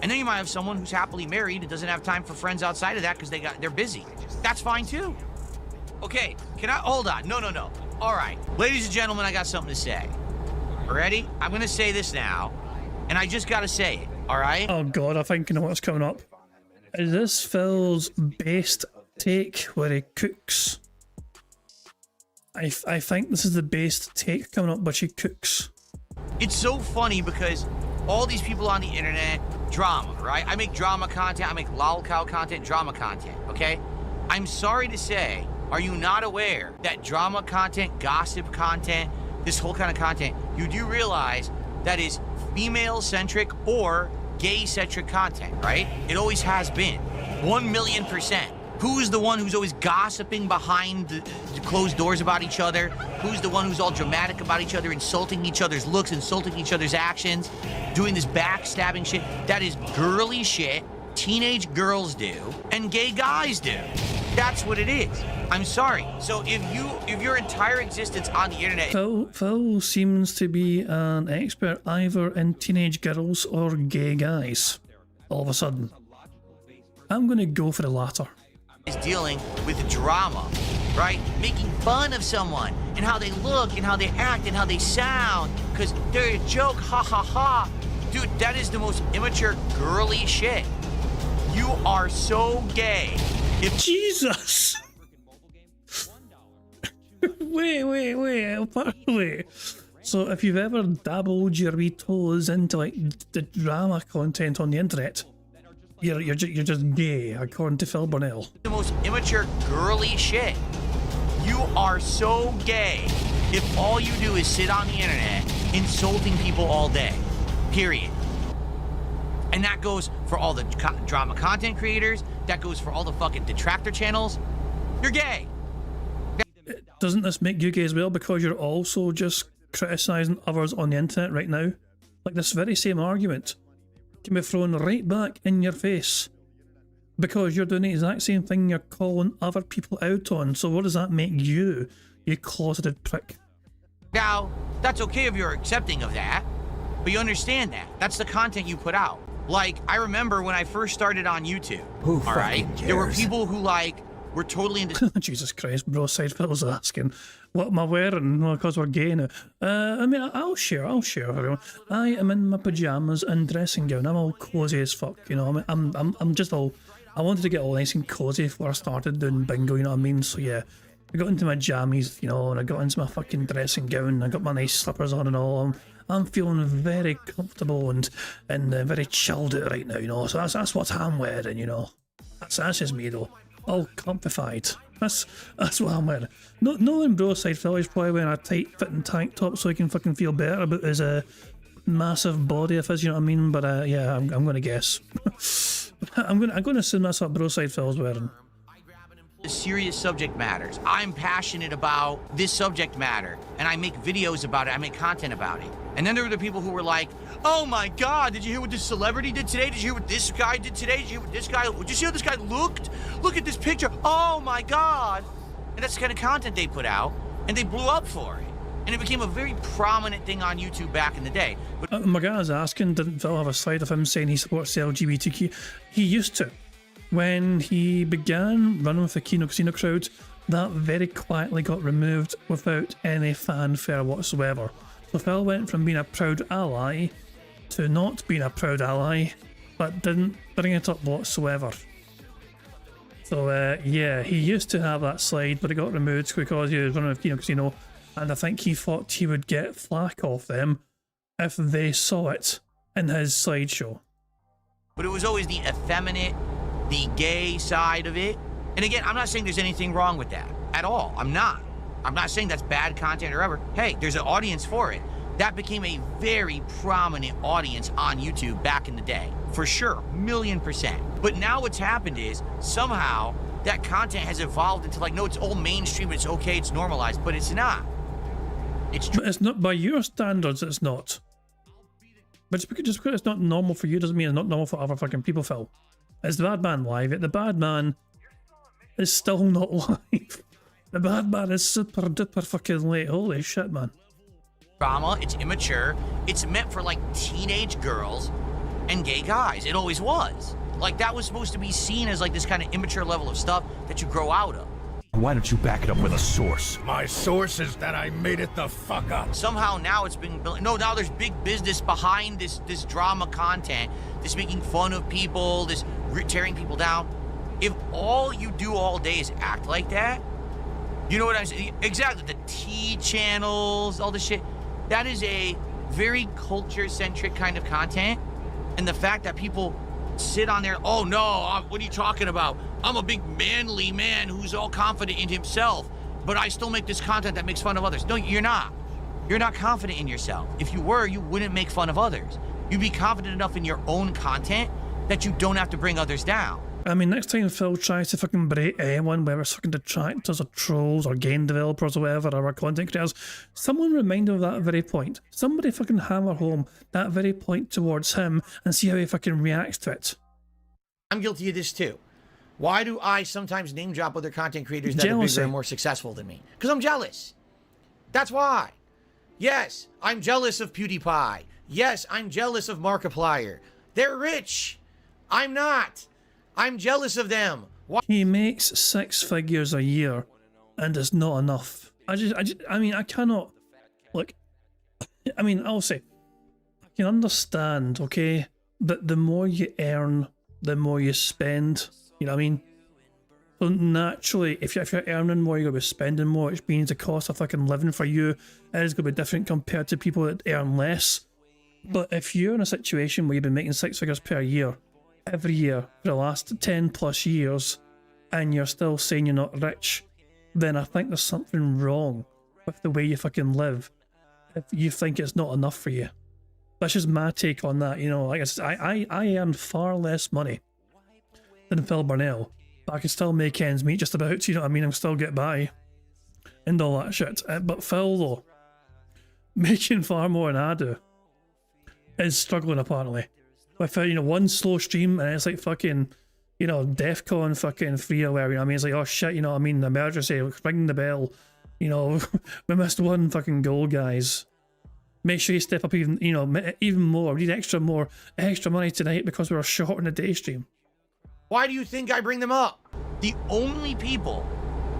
And then you might have someone who's happily married and doesn't have time for friends outside of that because they're busy. That's fine too. Okay, hold on. No. All right, ladies and gentlemen, I got something to say. Ready? I'm gonna say this now, and I just gotta say it, all right? Oh God, I think I know what's coming up. Is this Phil's best take where he cooks? I think this is the best take coming up, but she cooks. It's so funny because all these people on the internet, drama, right? I make drama content, I make lolcow content, drama content, okay? I'm sorry to say, are you not aware that drama content, gossip content, this whole kind of content, you do realize that is female-centric or gay-centric content, right? It always has been, 1,000,000%. Who's the one who's always gossiping behind the closed doors about each other? Who's the one who's all dramatic about each other, insulting each other's looks, insulting each other's actions, doing this backstabbing shit? That is girly shit teenage girls do and gay guys do. That's what it is. I'm sorry. So if your entire existence on the internet... Phil seems to be an expert either in teenage girls or gay guys. All of a sudden. I'm going to go for the latter. Is dealing with drama, right? Making fun of someone and how they look and how they act and how they sound because they're a joke, ha ha ha. Dude, that is the most immature girly shit. You are so gay. Jesus! wait. So if you've ever dabbled your wee toes into like the drama content on the internet, you're just gay, according to Phil Burnell. The most immature girly shit. You are so gay if all you do is sit on the internet insulting people all day. Period. And that goes for all the drama content creators. That goes for all the fucking detractor channels. You're gay. Doesn't this make you gay as well because you're also just criticizing others on the internet right now? Like this very same argument can be thrown right back in your face because you're doing the exact same thing you're calling other people out on. So what does that make you closeted prick? Now, that's okay if you're accepting of that, but you understand that. That's the content you put out. Like, I remember when I first started on YouTube, all right? There were people who, like, were totally into... Jesus Christ, bro, side Phil's asking, what am I wearing? Well, because we're gay now. I mean, I'll share, everyone. I am in my pyjamas and dressing gown. I'm all cozy as fuck, you know? I'm just all... I wanted to get all nice and cozy before I started doing bingo, you know what I mean? So yeah, I got into my jammies, you know, and I got into my fucking dressing gown. I got my nice slippers on and all. I'm feeling very comfortable and very chilled out right now, you know. So that's what I'm wearing, you know. That's just me though. All comfified. That's what I'm wearing. No one bro side Phil is probably wearing a tight fitting tank top so he can fucking feel better about his massive body of his, you know what I mean? But yeah, I'm gonna guess. I'm gonna assume that's what Broside Phil's wearing. Serious subject matters. I'm passionate about this subject matter, and I make videos about it. I make content about it. And then there were the people who were like, "Oh my God, did you hear what this celebrity did today? Did you hear what this guy did today? Did you hear what this guy? Did you see how this guy looked? Look at this picture. Oh my God!" And that's the kind of content they put out, and they blew up for it. And it became a very prominent thing on YouTube back in the day. But My guy's asking, didn't Phil have a slide of him saying he supports the LGBTQ? He used to. When he began running with the Kino Casino crowd, that very quietly got removed without any fanfare whatsoever. So Phil went from being a proud ally to not being a proud ally, but didn't bring it up whatsoever. So yeah, he used to have that slide, but it got removed because he was running with Kino Casino, and I think he thought he would get flack off them if they saw it in his slideshow. But it was always the effeminate, the gay side of it. And again, I'm not saying there's anything wrong with that at all. I'm not saying that's bad content or ever. Hey, there's an audience for it. That became a very prominent audience on YouTube back in the day, for sure, 1,000,000%. But now what's happened is somehow that content has evolved into like, no, it's all mainstream, it's okay, it's normalized, but it's not. But it's not, by your standards, it's not. But just because it's not normal for you doesn't mean it's not normal for other fucking people, Phil. It's the Bad Man live, yet the Bad Man is still not live. The Bad Man is super duper fucking late. Holy shit, man. Drama, it's immature, it's meant for like teenage girls and gay guys. It always was. Like that was supposed to be seen as like this kind of immature level of stuff that you grow out of. Why don't you back it up with a source? My source is that I made it the fuck up. Somehow now it's been built. No, now there's big business behind this drama content, this making fun of people, this tearing people down. If all you do all day is act like that, you know what I'm saying? Exactly, the T channels, all this shit. That is a very culture-centric kind of content. And the fact that people sit on there, oh no, what are you talking about? I'm a big manly man who's all confident in himself, but I still make this content that makes fun of others. No, you're not. You're not confident in yourself. If you were, you wouldn't make fun of others. You'd be confident enough in your own content that you don't have to bring others down. I mean, next time Phil tries to fucking berate anyone, whether it's fucking detractors or trolls or game developers or whatever, or our content creators, someone remind him of that very point. Somebody fucking hammer home that very point towards him and see how he fucking reacts to it. I'm guilty of this too. Why do I sometimes name drop other content creators that are bigger and more successful than me? Because I'm jealous. That's why. Yes, I'm jealous of PewDiePie. Yes, I'm jealous of Markiplier. They're rich. I'm not. I'm jealous of them. Why? He makes 6 figures a year, and it's not enough. I mean, I cannot. Look, I mean, I'll say, I can understand, okay, that the more you earn, the more you spend. You know what I mean? So naturally, if you're earning more, you're going to be spending more, which means the cost of fucking living for you is going to be different compared to people that earn less. But if you're in a situation where you've been making 6 figures per year, every year for the last 10 plus years, and you're still saying you're not rich, then I think there's something wrong with the way you fucking live if you think it's not enough for you. That's just my take on that. You know, like I earn far less money than Phil Burnell, but I can still make ends meet just about, you know what I mean? I can still get by and all that shit. But Phil, though, making far more than I do, is struggling apparently. With you know, one slow stream and it's like fucking, you know, DEFCON fucking 3 or whatever, you know what I mean? It's like, oh shit, you know what I mean? Emergency, ring the bell. You know, we missed one fucking goal, guys. Make sure you step up even, you know, even more. We need extra money tonight because we're short on the day stream. Why do you think I bring them up? The only people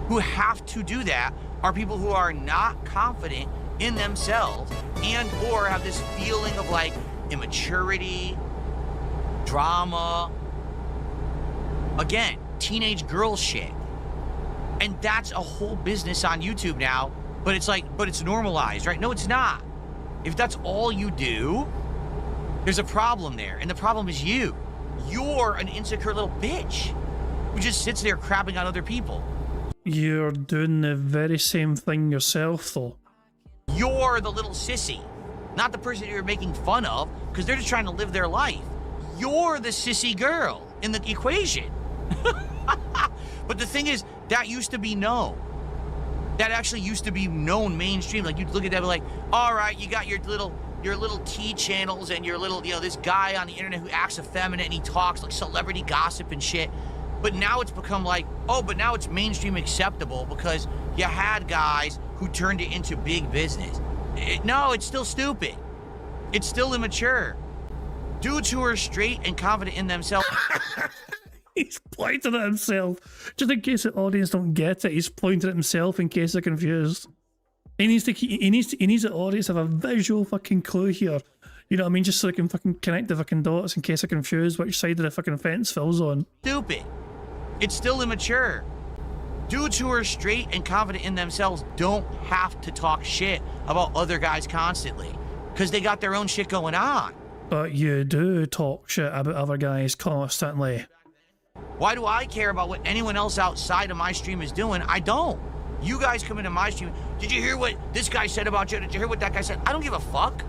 who have to do that are people who are not confident in themselves and or have this feeling of like immaturity, drama, again, teenage girl shit. And that's a whole business on YouTube now, but it's like, but it's normalized, right? No, it's not. If that's all you do, there's a problem there, and the problem is you. You're an insecure little bitch who just sits there crapping on other people. You're doing the very same thing yourself, though. You're the little sissy, not the person you're making fun of, because they're just trying to live their life. You're the sissy girl. in the equation. But the thing is, that used to be known. That actually used to be known mainstream. Like, you'd look at that and be like, all right, you got your little T channels and your little, you know, this guy on the internet who acts effeminate and he talks like celebrity gossip and shit. But now it's become like, oh, but now it's mainstream acceptable because you had guys who turned it into big business. No, it's still stupid. It's still immature. Dudes who are straight and confident in themselves. He's pointing at himself. Just in case the audience don't get it, he's pointing at himself in case they're confused. He needs the audience to have a visual fucking clue here. You know what I mean? Just so they can fucking connect the fucking dots in case they're confused which side of the fucking fence Phil's on. Stupid. It's still immature. Dudes who are straight and confident in themselves don't have to talk shit about other guys constantly because they got their own shit going on. But you do talk shit about other guys constantly. Why do I care about what anyone else outside of my stream is doing? I don't. You guys come into my stream. Did you hear what this guy said about you? Did you hear what that guy said? I don't give a fuck.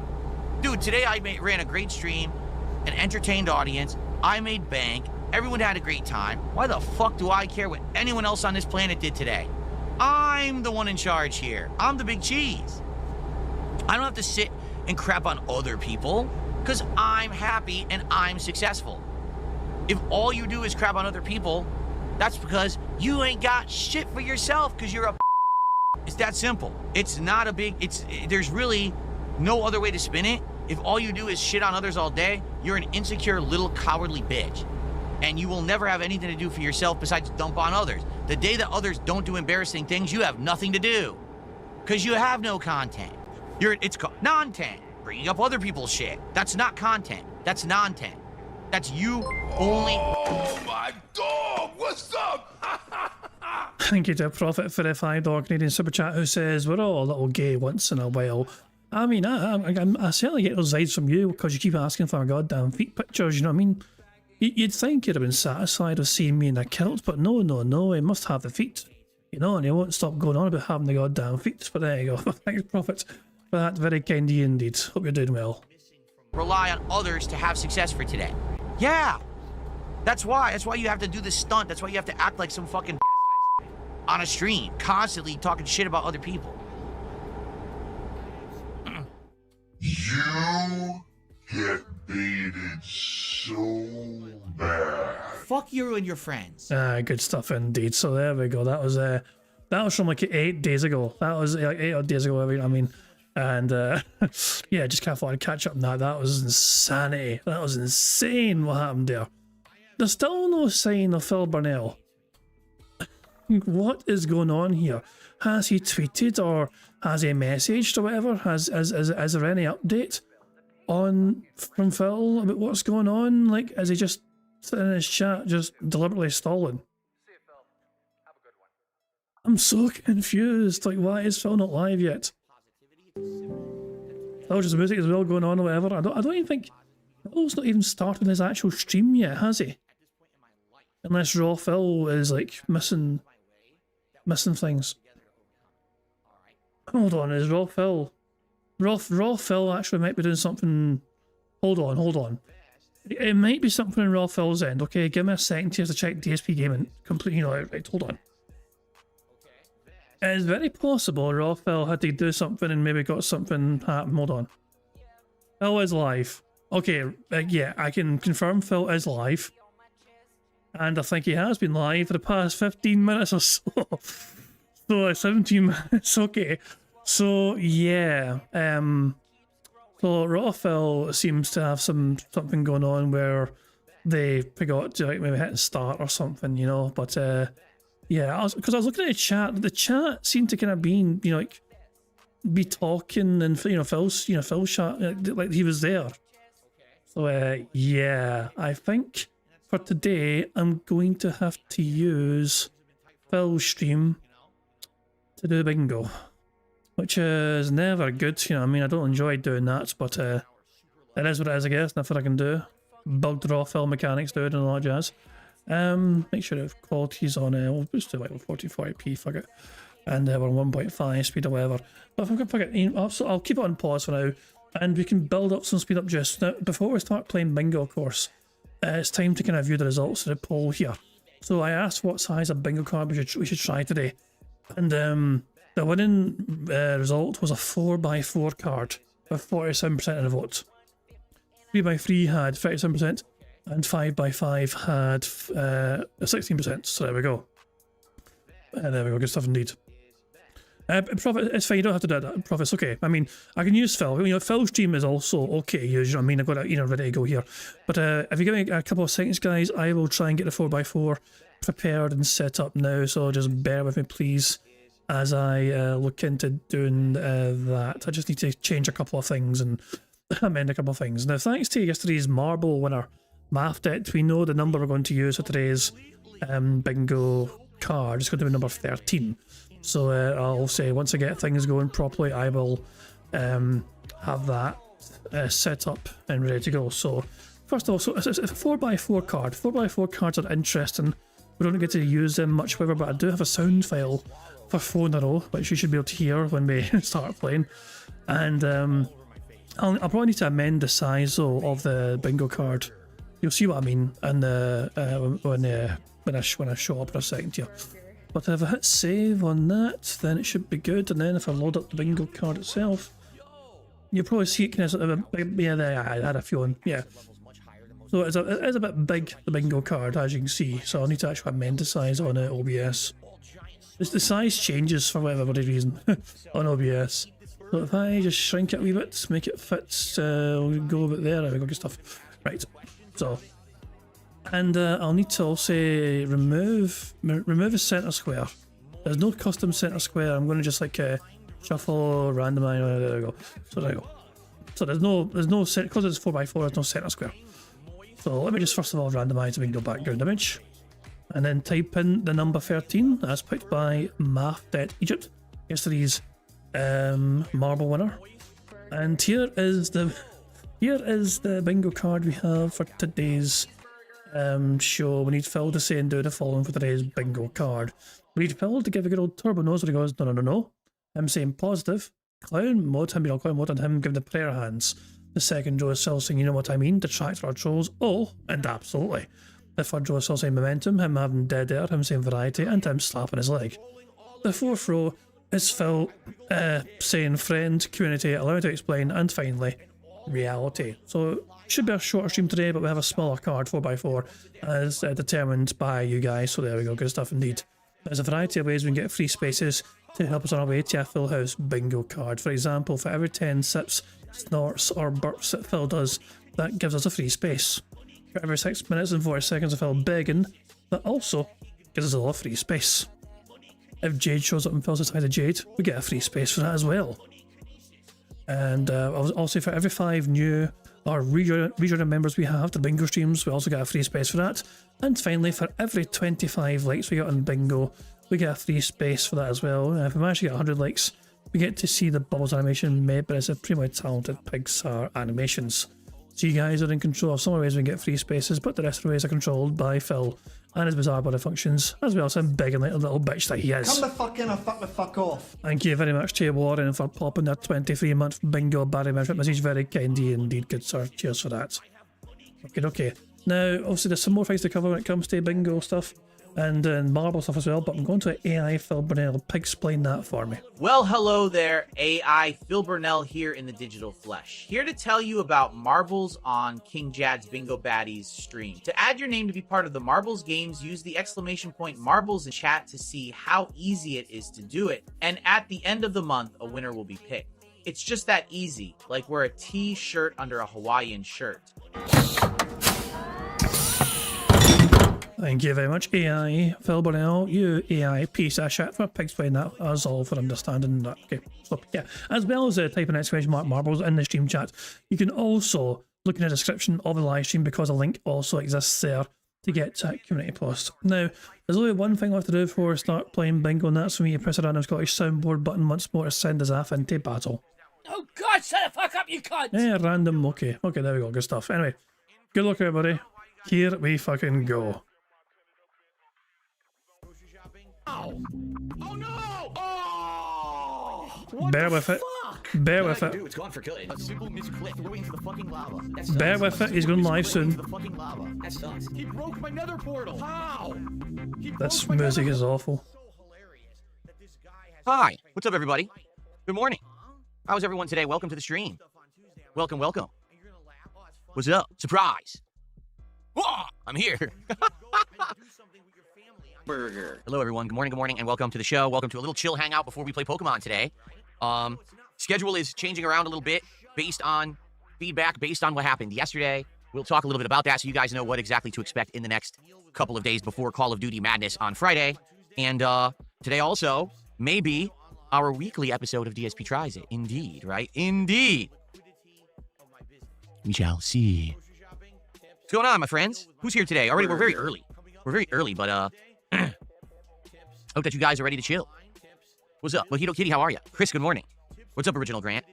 Dude, today I ran a great stream, an entertained audience. I made bank. Everyone had a great time. Why the fuck do I care what anyone else on this planet did today? I'm the one in charge here. I'm the big cheese. I don't have to sit and crap on other people because I'm happy and I'm successful. If all you do is crap on other people, that's because you ain't got shit for yourself because you're a It's that simple. It's not a big, there's really no other way to spin it. If all you do is shit on others all day, you're an insecure little cowardly bitch. And you will never have anything to do for yourself besides dump on others. The day that others don't do embarrassing things, you have nothing to do. Because you have no content. It's called non-tent. Bringing up other people's shit. That's not content. That's non-tent. That's you only. Oh my dog! What's up? Thank you to Prophet for the $5 Canadian Super Chat who says, we're all a little gay once in a while. I mean, I certainly get those vibes from you because you keep asking for goddamn feet pictures, you know what I mean? You'd think you'd have been satisfied with seeing me in a kilt, but no, he must have the feet. You know, and he won't stop going on about having the goddamn feet. But there you go. Thanks, Prophet, for that. Very kind of you indeed. Hope you're doing well. Rely on others to have success for today. Yeah. That's why you have to do this stunt. That's why you have to act like some fucking on a stream, constantly talking shit about other people. You get baited so bad. Fuck you and your friends. Good stuff indeed. So there we go. That was from like 8 days ago. That was like 8 odd days ago. I mean, and yeah, just can't afford to catch up on that. That was insanity. That was insane. What happened there? There's still no sign of Phil Burnell. What is going on here? Has he tweeted or has he messaged or whatever? Is there any update from Phil about what's going on? Like, is he just sitting in his chat, just deliberately stalling? I'm so confused. Like, why is Phil not live yet? Oh, just music as well going on or whatever. I don't even think Phil's not even started his actual stream yet, has he? Unless Raw Phil is like missing things. Hold on, is Raw Phil? Raw Phil actually might be doing something. Hold on. It might be something in Raw Phil's end. Okay, give me a second here to check DSP Gaming. Completely, right, hold on. It's very possible Raw Phil had to do something and maybe got something happen. Hold on. Phil is live. Okay, yeah, I can confirm Phil is live. And I think he has been live for the past 15 minutes or so. So 17 minutes, okay. So yeah, so Raw Phil seems to have something going on where they forgot to like maybe hit start or something, you know. But yeah, because I was looking at the chat seemed to kind of be, you know, like be talking and Phil's chat like he was there. So yeah, I think for today I'm going to have to use Phil's stream to do bingo, which is never good, you know what I mean? I don't enjoy doing that, but it is what it is, I guess. Nothing I can do. Bugged Raw Phil mechanics, dude, and all that jazz. Make sure the quality's on, we'll boost it like 40p, fuck it. And we're on 1.5 speed or whatever. But if I'm gonna fuck it, I'll keep it on pause for now, and we can build up some speed up just now. Before we start playing bingo, of course, it's time to kind of view the results of the poll here. So I asked what size of bingo card we should try today, and the winning result was a 4x4 card with 47% of the vote. 3x3 had 37%, and 5x5 had 16%. So there we go. There we go. Good stuff indeed. Profit, it's fine. You don't have to do that. Profit's okay. I mean, I can use Phil. You know, Phil's stream is also okay. You know what I mean? I've got it, ready to go here. But if you give me a couple of seconds, guys, I will try and get the 4x4 prepared and set up now. So just bear with me, please, as I look into doing that. I just need to change a couple of things and amend a couple of things. Now, thanks to yesterday's marble winner, Mafdet, we know the number we're going to use for today's bingo card. It's going to be number 13. So I'll say once I get things going properly, I will have that set up and ready to go. So first of all, so it's a 4x4 card. 4x4 cards are interesting. We don't get to use them much, however, but I do have a sound file for 4 in a row, which you should be able to hear when we start playing. And I'll probably need to amend the size though of the bingo card. You'll see what I mean, and when I show up in a second here. But if I hit save on that, then it should be good. And then if I load up the bingo card itself, you'll probably see it kind of yeah, there I had a few on, yeah. So it is a bit big, the bingo card, as you can see. So I'll need to actually amend the size on OBS. The size changes for whatever reason on OBS. So if I just shrink it a wee bit, make it fit, we'll go about there we go, good stuff. Right, so. And I'll need to also remove a center square. There's no custom center square. I'm going to just like shuffle, randomize. There we go. So there we go. So there's no because it's 4x4. There's no center square. So let me just first of all randomize the bingo background image, and then type in the number 13 as picked by Mafdet Egypt, yesterday's marble winner. And here is the bingo card we have for today's show. We need Phil to say and do the following for today's bingo card. We need Phil to give a good old turbo nose when he goes, no. Him saying positive. Clown mode, him being all clown mode, and him giving the prayer hands. The second row is Phil saying, you know what I mean, detract our trolls. Oh, and absolutely. The third row is Phil saying momentum, him having dead air, him saying variety, and him slapping his leg. The fourth row is Phil saying friend, community, allow me to explain, and finally, reality. So should be a shorter stream today, but we have a smaller card, 4x4, as determined by you guys. So there we go, good stuff indeed. There's a variety of ways we can get free spaces to help us on our way to a full house bingo card. For example, for every 10 sips, snorts or burps that Phil does, that gives us a free space. For every 6 minutes and 40 seconds of Phil begging, that also gives us a lot of free space. If Jade shows up and Phil's inside of Jade, we get a free space for that as well. And also for every 5 new or rejoining members we have to bingo streams, we also get a free space for that. And finally, for every 25 likes we get on bingo, we get a free space for that as well. And if we manage to get 100 likes, we get to see the bubbles animation made by some pretty much talented Pixar animations. So you guys are in control of some of the ways we can get free spaces, but the rest of the ways are controlled by Phil and his bizarre body functions, as well as him begging like a little bitch that he is. Come the fuck in or fuck the fuck off. Thank you very much to Warren for popping that 23-month bingo Barry management message. Very kind indeed, good sir. Cheers for that. Okay. Now, obviously there's some more things to cover when it comes to bingo stuff and marble stuff as well, but I'm going to AI Phil Burnell. Pig-splain that for me. Well, hello there, AI Phil Burnell here in the digital flesh. Here to tell you about marbles on King Jad's Bingo Baddies stream. To add your name to be part of the marbles games, use the exclamation point marbles in chat to see how easy it is to do it. And at the end of the month, a winner will be picked. It's just that easy, like wear a t-shirt under a Hawaiian shirt. Thank you very much, AI Phil Burnell. You AI piece of shit for pig-splain that. Us all for understanding that. Okay, so yeah. As well as typing exclamation mark marbles in the stream chat, you can also look in the description of the live stream because a link also exists there to get to that community post. Now, there's only one thing left to do before we start playing bingo, and that's when you press a random Scottish soundboard button once more to send us off into battle. Oh God, shut the fuck up, you cunt! Yeah, random, okay, there we go, good stuff. Anyway, good luck everybody. Here we fucking go. Oh no! Oh! Bear with it. Fuck? Bear with it. It's gone for good. A simple misclick. Throw into the fucking lava. Bear with it. He's going live soon. The fucking lava. That sucks. He broke my nether portal. How? This music is awful. Hi. What's up, everybody? Good morning. How's everyone today? Welcome to the stream. Welcome, welcome. What's up? Surprise. Whoa, I'm here. Burger. Hello, everyone. Good morning, and welcome to the show. Welcome to a little chill hangout before we play Pokemon today. Schedule is changing around a little bit based on feedback, based on what happened yesterday. We'll talk a little bit about that so you guys know what exactly to expect in the next couple of days before Call of Duty Madness on Friday. And today also may be our weekly episode of DSP Tries It. Indeed, right? Indeed. We shall see. What's going on, my friends? Who's here today? Already, we're very early. We're very early, but hope that you guys are ready to chill. What's up? Mojito Kitty, how are you? Chris, good morning. What's up, Original Grant?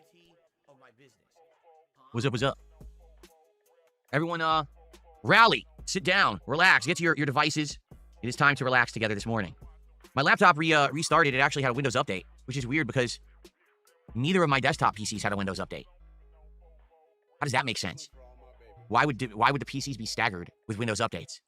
What's up, what's up? Everyone, rally, sit down, relax, get to your devices. It is time to relax together this morning. My laptop restarted. It actually had a Windows update, which is weird because neither of my desktop PCs had a Windows update. How does that make sense? Why would the PCs be staggered with Windows updates?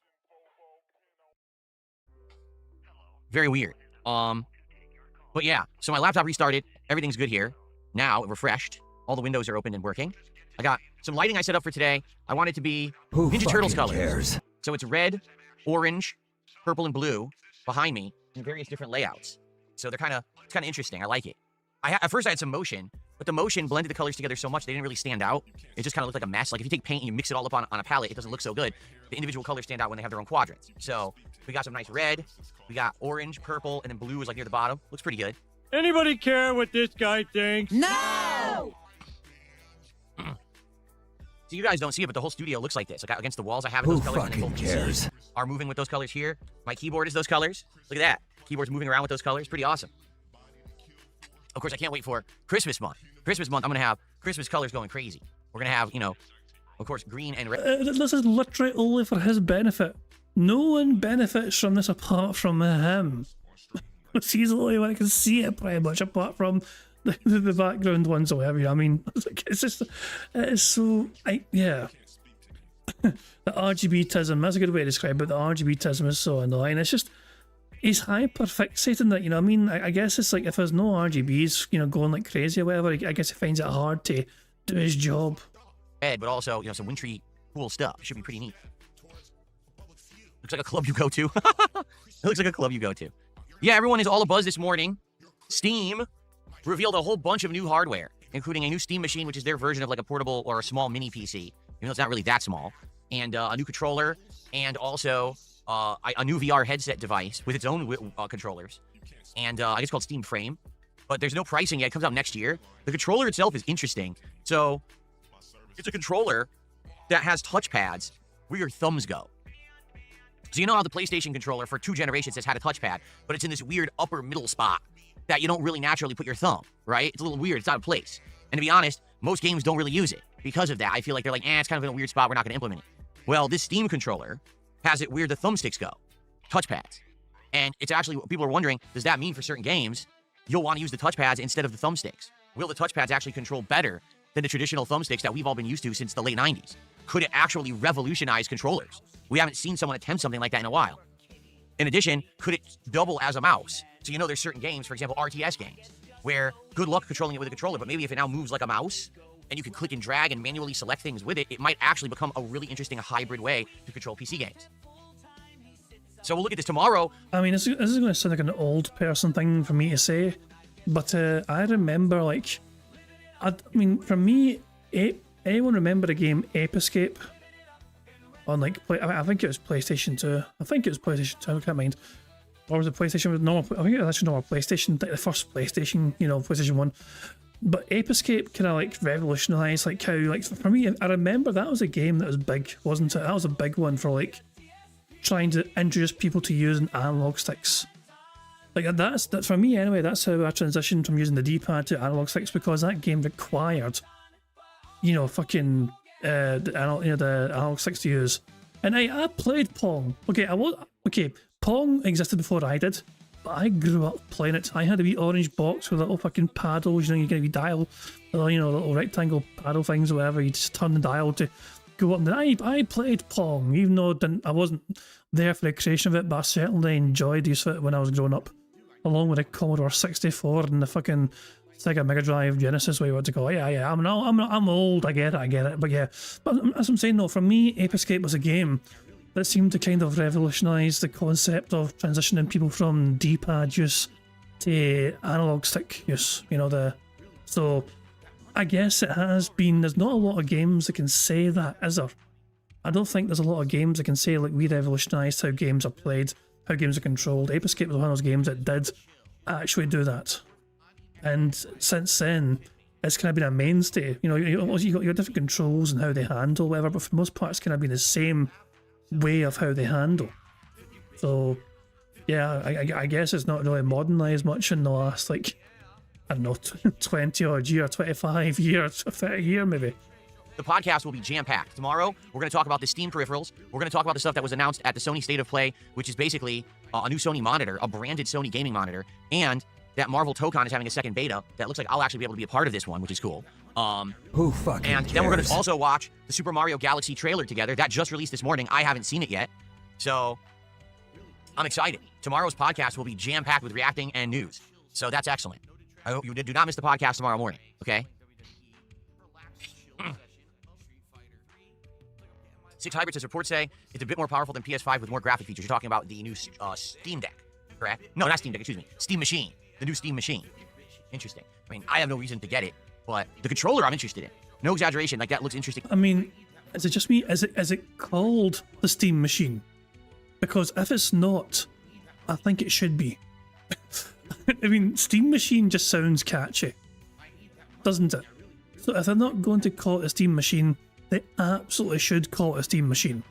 Very weird. But yeah, so my laptop restarted. Everything's good here. Now, refreshed. All the windows are open and working. I got some lighting I set up for today. I want it to be Ninja Turtles colors. So it's red, orange, purple, and blue behind me in various different layouts. So it's kind of interesting. I like it. At first I had some motion, but the motion blended the colors together so much they didn't really stand out. It just kind of looked like a mess. Like if you take paint and you mix it all up on a palette, it doesn't look so good. The individual colors stand out when they have their own quadrants. So we got some nice red, we got orange, purple, and then blue is like near the bottom. Looks pretty good. Anybody care what this guy thinks? No! So you guys don't see it, but the whole studio looks like this. Like against the walls, I have those colors. Who fucking cares? Are moving with those colors here. My keyboard is those colors. Look at that. Keyboard's moving around with those colors. Pretty awesome. Of course, I can't wait for Christmas month. Christmas month, I'm going to have Christmas colors going crazy. We're going to have, of course, green and red. This is literally only for his benefit. No one benefits from this apart from him. He's the only one that can see it pretty much, apart from the background ones or whatever. I mean, it's just, it's so, yeah. The RGB-tism, that's a good way to describe it. The RGB-tism is so annoying. It's just, he's hyper fixating that, I mean, I guess it's like if there's no RGBs, going like crazy or whatever, I guess he finds it hard to do his job. But also, some wintry, cool stuff. It should be pretty neat. Looks like a club you go to. It looks like a club you go to. Yeah, everyone is all abuzz this morning. Steam revealed a whole bunch of new hardware, including a new Steam machine, which is their version of like a portable or a small mini PC, even though it's not really that small, and a new controller, and also a new VR headset device with its own controllers, and I guess it's called Steam Frame, but there's no pricing yet. It comes out next year. The controller itself is interesting. So it's a controller that has touchpads where your thumbs go. So you know how the PlayStation controller for 2 generations has had a touchpad, but it's in this weird upper middle spot that you don't really naturally put your thumb, right? It's a little weird. It's out of place. And to be honest, most games don't really use it because of that. I feel like they're like, it's kind of in a weird spot. We're not going to implement it. Well, this Steam controller has it where the thumbsticks go, touchpads. And it's actually, people are wondering, does that mean for certain games, you'll want to use the touchpads instead of the thumbsticks? Will the touchpads actually control better than the traditional thumbsticks that we've all been used to since the late 90s? Could it actually revolutionize controllers? We haven't seen someone attempt something like that in a while. In addition, could it double as a mouse? So there's certain games, for example, RTS games, where good luck controlling it with a controller, but maybe if it now moves like a mouse, and you can click and drag and manually select things with it, it might actually become a really interesting hybrid way to control PC games. So we'll look at this tomorrow. I mean, this is going to sound like an old person thing for me to say, but I remember, for me, anyone remember the game Ape Escape? On I think it was PlayStation 2. I can't mind. Or was it PlayStation? I think it was actually normal PlayStation, like the first PlayStation, PlayStation 1. But Ape Escape kind of revolutionized how, for me, I remember that was a game that was big, wasn't it? That was a big one for trying to introduce people to using analog sticks. That's for me anyway. That's how I transitioned from using the D-pad to analog sticks, because that game required, the analog sticks to use. And I played Pong. Pong existed before I did, but I grew up playing it. I had a wee orange box with little fucking paddles, you get a wee dial. You know, little rectangle paddle things or whatever. You just turn the dial to go up. And I played Pong, even though I wasn't there for the creation of it, but I certainly enjoyed use of it when I was growing up, along with the Commodore 64 and the fucking Sega Mega Drive Genesis, what to call it. Yeah. I'm old. I get it. But yeah, but as I'm saying, though, for me, Ape Escape was a game that seemed to kind of revolutionise the concept of transitioning people from D-pad use to analog stick use. You know, so I guess it has been. There's not a lot of games that can say that, is there? I don't think there's a lot of games that can say, like, we revolutionised how games are played, how games are controlled. Ape Escape was one of those games that did actually do that. And since then, it's kind of been a mainstay. You know, you got your different controls and how they handle, whatever, but for the most part, it's kind of been the same way of how they handle. So, yeah, I guess it's not really modernised much in the last, like, I don't know, 20 odd year, 25 years, 30 year maybe. The podcast will be jam-packed. Tomorrow, we're going to talk about the Steam peripherals. We're going to talk about the stuff that was announced at the Sony State of Play, which is basically a new Sony monitor, a branded Sony gaming monitor, and that Marvel Tokon is having a second beta that looks like I'll actually be able to be a part of this one, which is cool. Who fucking And cares? then we're going to also watch the Super Mario Galaxy trailer together. That just released this morning. I haven't seen it yet. So, I'm excited. Tomorrow's podcast will be jam-packed with reacting and news. So that's excellent. I hope you do not miss the podcast tomorrow morning, okay? 6 Hybrid says reports say it's a bit more powerful than PS5 with more graphic features. You're talking about the new Steam Deck, correct? No, not Steam Deck, excuse me. Steam Machine. The new Steam Machine. Interesting. I mean, I have no reason to get it, but the controller I'm interested in. No exaggeration, like that looks interesting. I mean, is it just me? Is it called the Steam Machine? Because if it's not, I think it should be. I mean, Steam Machine just sounds catchy, doesn't it? So if they're not going to call it a Steam Machine, they absolutely should call it a Steam Machine.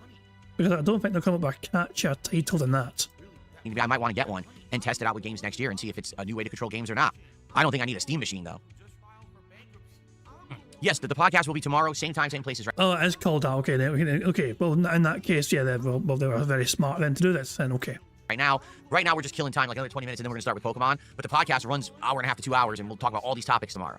Because I don't think they'll come up with a catchier title than that. I might want to get one and test it out with games next year and see if it's a new way to control games or not. I don't think I need a Steam Machine, though. Yes, the podcast will be tomorrow, same time, same places. Right? Oh, it is called that. Okay, then, okay. Well, in that case, yeah, they were very smart then to do this. Then okay. Right now we're just killing time, like another 20 minutes, and then we're going to start with Pokemon. But the podcast runs hour and a half to 2 hours, and we'll talk about all these topics tomorrow.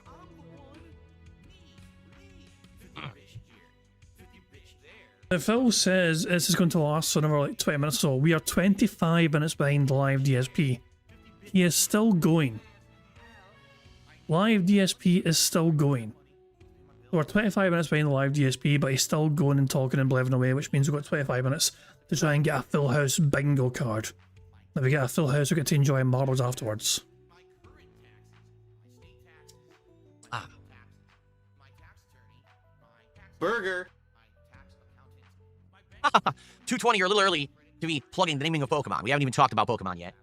Phil says this is going to last for another like 20 minutes or so. We are 25 minutes behind live DSP. He is still going. Live DSP is still going. We're 25 minutes behind the live DSP, but he's still going and talking and bleving away, which means we've got 25 minutes to try and get a full house bingo card. If we get a full house, we get to enjoy marbles afterwards. Burger. 2:20, you're a little early to be plugging the naming of Pokemon. We haven't even talked about Pokemon yet.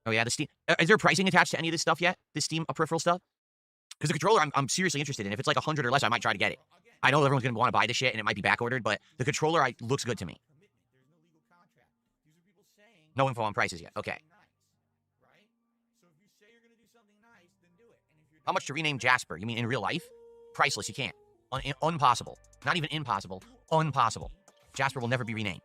Oh yeah, the Steam. Is there pricing attached to any of this stuff yet? This Steam peripheral stuff? Because the controller, I'm seriously interested in. If it's like 100 or less, I might try to get it. I know everyone's gonna want to buy this shit, and it might be back ordered, but the controller looks good to me. No info on prices yet. Okay. How much to rename Jasper? You mean in real life? Priceless. You can't. Impossible. Not even impossible. Impossible. Jasper will never be renamed.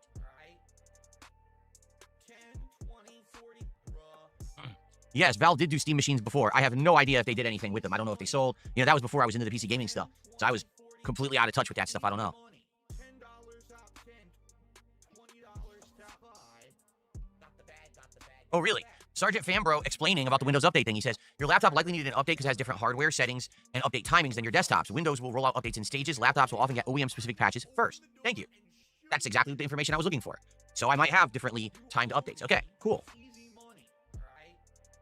Yes, Valve did do Steam machines before. I have no idea if they did anything with them. I don't know if they sold. You know, that was before I was into the PC gaming stuff. So I was completely out of touch with that stuff. I don't know. Oh, really? Sergeant Fambro explaining about the Windows Update thing. He says, your laptop likely needed an update because it has different hardware settings and update timings than your desktops. Windows will roll out updates in stages. Laptops will often get OEM-specific patches first. Thank you. That's exactly the information I was looking for. So I might have differently timed updates. Okay, cool.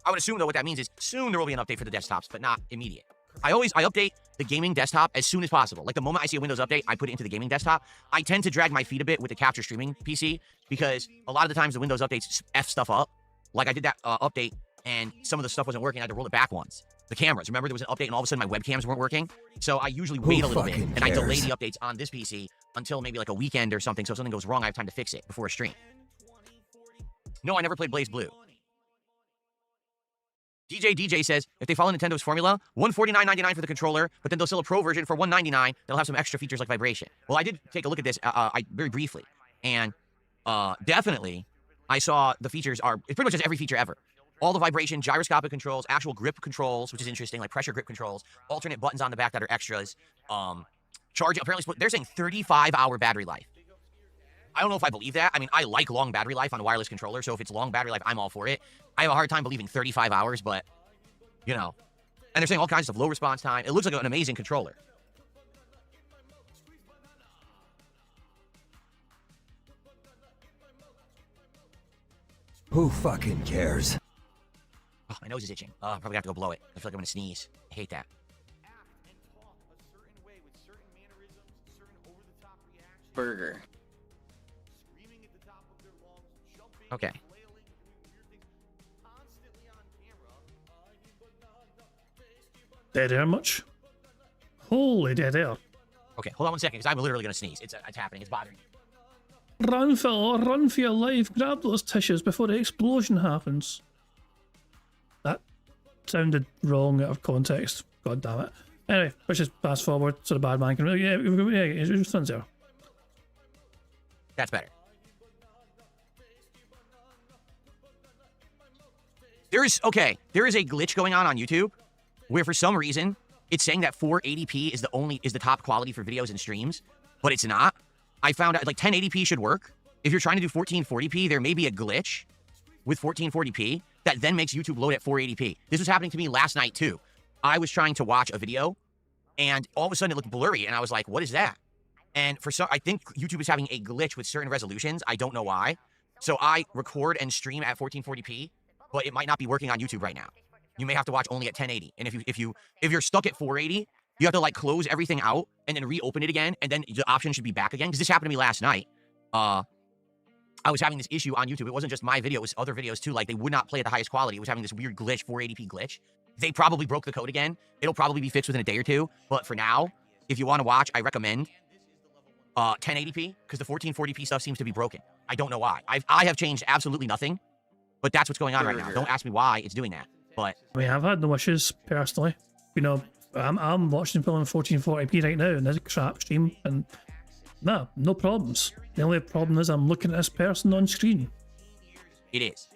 I would assume, though, what that means is soon there will be an update for the desktops, but not immediate. I update the gaming desktop as soon as possible. Like the moment I see a Windows update, I put it into the gaming desktop. I tend to drag my feet a bit with the capture streaming PC because a lot of the times the Windows updates F stuff up. Like I did that update and some of the stuff wasn't working. I had to roll it back once. The cameras, remember there was an update and all of a sudden my webcams weren't working? So I usually wait a little bit and I delay the updates on this PC until maybe like a weekend or something. So if something goes wrong, I have time to fix it before a stream. No, I never played Blaze Blue. DJ says, if they follow Nintendo's formula, $149.99 for the controller, but then they'll sell a pro version for $199 that'll have some extra features like vibration. Well, I did take a look at this very briefly, and definitely I saw the features are, it pretty much has every feature ever. all the vibration, gyroscopic controls, actual grip controls, which is interesting, like pressure grip controls, alternate buttons on the back that are extras. Charge, apparently, they're saying 35-hour battery life. I don't know if I believe that. I mean, I like long battery life on a wireless controller, so if it's long battery life, I'm all for it. I have a hard time believing 35 hours, but, you know. And they're saying all kinds of low response time. It looks like an amazing controller. Who fucking cares? Oh, my nose is itching. Probably gonna have to go blow it. I feel like I'm gonna sneeze. I hate that. Burger. Okay. Dead air much? Holy dead air. Okay, hold on 1 second, because I'm literally gonna sneeze. It's happening. It's bothering me. Run, fella, run for your life. Grab those tissues before the explosion happens. That sounded wrong out of context. God damn it. Anyway, let's just fast forward so the bad man can... Yeah, it's friends there. That's better. There is a glitch going on YouTube where for some reason it's saying that 480p is the top quality for videos and streams, but it's not. I found out like 1080p should work. If you're trying to do 1440p, there may be a glitch with 1440p that then makes YouTube load at 480p. This was happening to me last night too. I was trying to watch a video and all of a sudden it looked blurry and I was like, what is that? And I think YouTube is having a glitch with certain resolutions. I don't know why. So I record and stream at 1440p, but it might not be working on YouTube right now. You may have to watch only at 1080. And if you're stuck at 480, you have to like close everything out and then reopen it again, and then the option should be back again. Because this happened to me last night. I was having this issue on YouTube. It wasn't just my video; it was other videos too. Like they would not play at the highest quality. It was having this weird glitch, 480p glitch. They probably broke the code again. It'll probably be fixed within a day or two. But for now, if you want to watch, I recommend 1080p because the 1440p stuff seems to be broken. I don't know why. I have changed absolutely nothing, but that's what's going on right now. Don't ask me why it's doing that. But I mean, I've had no issues personally. You know, I'm watching film in 1440p right now, and there's a crap stream, and no problems. The only problem is I'm looking at this person on screen. It is.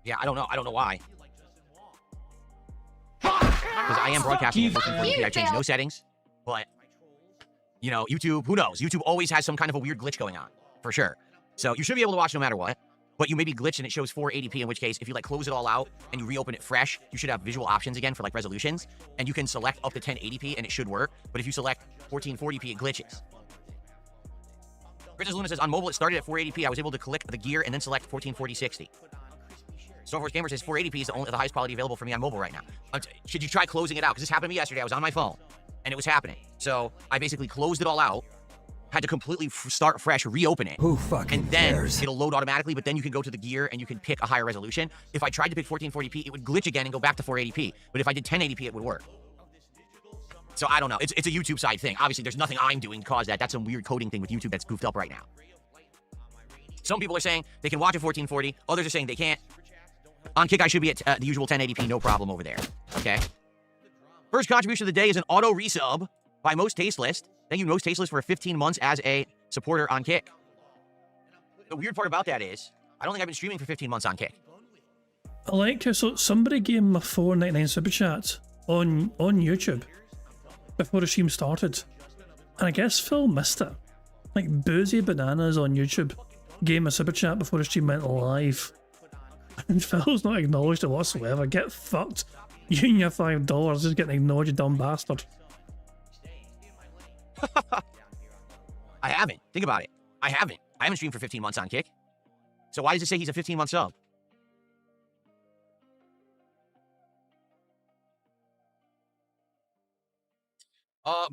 Yeah, I don't know. I don't know why. Because I am broadcasting at 1440p. I changed no settings, but you know, YouTube, who knows? YouTube always has some kind of a weird glitch going on, for sure. So you should be able to watch no matter what, but you may be glitched and it shows 480p, in which case, if you like close it all out and you reopen it fresh, you should have visual options again for like resolutions, and you can select up to 1080p and it should work, but if you select 1440p, it glitches. Princess Luna says, on mobile it started at 480p, I was able to click the gear and then select 1440-60. Stormforce Gamer says 480p is the highest quality available for me on mobile right now. Should you try closing it out? Because this happened to me yesterday. I was on my phone and it was happening. So I basically closed it all out, had to completely start fresh, reopen it. Who fucking And then cares? it'll load automatically, but then you can go to the gear and you can pick a higher resolution. If I tried to pick 1440p, it would glitch again and go back to 480p. But if I did 1080p, it would work. So I don't know. It's a YouTube side thing. Obviously, there's nothing I'm doing to cause that. That's some weird coding thing with YouTube that's goofed up right now. Some people are saying they can watch at 1440. Others are saying they can't. On Kick, I should be at the usual 1080p, no problem over there. Okay. First contribution of the day is an auto resub by Most Tasteless. Thank you, Most Tasteless, for 15 months as a supporter on Kick. The weird part about that is, I don't think I've been streaming for 15 months on Kick. I like how somebody gave me a $4.99 super chat on YouTube before the stream started, and I guess Phil missed it. Like Boozy Bananas on YouTube gave me a super chat before the stream went live. And Phil's not acknowledged it whatsoever. Get fucked. You and your $5 just getting ignored, you dumb bastard. I haven't. Think about it. I haven't streamed for 15 months on Kick. So why does it say he's a 15-month sub?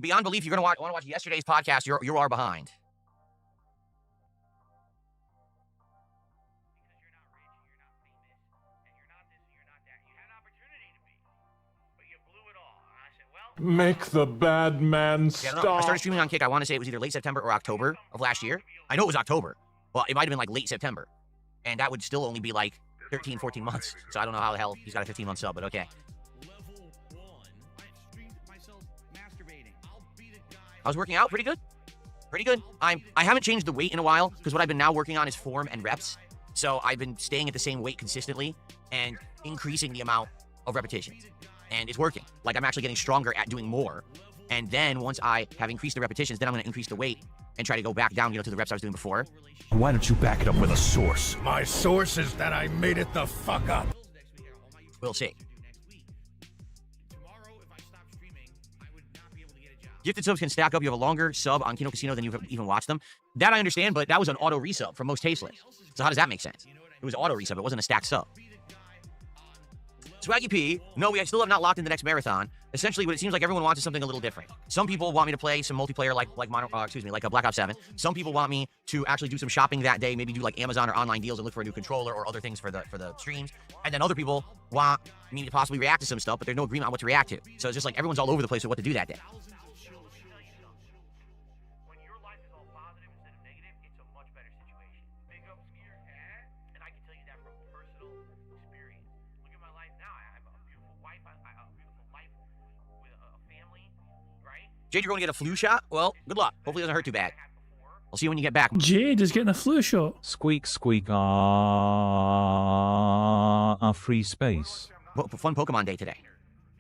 Beyond belief, you're gonna want to watch yesterday's podcast. You are behind. Make the bad man stop. I started streaming on Kick. I want to say it was either late September or October of last year. I know it was October. Well, it might have been like late September. And that would still only be like 13, 14 months. So I don't know how the hell he's got a 15-month sub, but okay. I was working out pretty good. Pretty good. I haven't changed the weight in a while because what I've been now working on is form and reps. So I've been staying at the same weight consistently and increasing the amount of repetitions. And it's working. Like, I'm actually getting stronger at doing more. And then once I have increased the repetitions, then I'm going to increase the weight and try to go back down, to the reps I was doing before. Why don't you back it up with a source? My source is that I made it the fuck up. We'll see. Gifted subs can stack up. You have a longer sub on Kino Casino than you've even watched them. That I understand, but that was an auto resub from most tasteless. So how does that make sense? It was auto resub. It wasn't a stacked sub. Swaggy P, no, we still have not locked in the next marathon. Essentially, what it seems like everyone wants is something a little different. Some people want me to play some multiplayer like a Black Ops 7. Some people want me to actually do some shopping that day, maybe do like Amazon or online deals and look for a new controller or other things for the streams. And then other people want me to possibly react to some stuff, but there's no agreement on what to react to. So it's just like everyone's all over the place with what to do that day. Jade, you're going to get a flu shot? Well, good luck. Hopefully it doesn't hurt too bad. I'll see you when you get back. Jade is getting a flu shot. Squeak, squeak, free space. Well, fun Pokemon day today.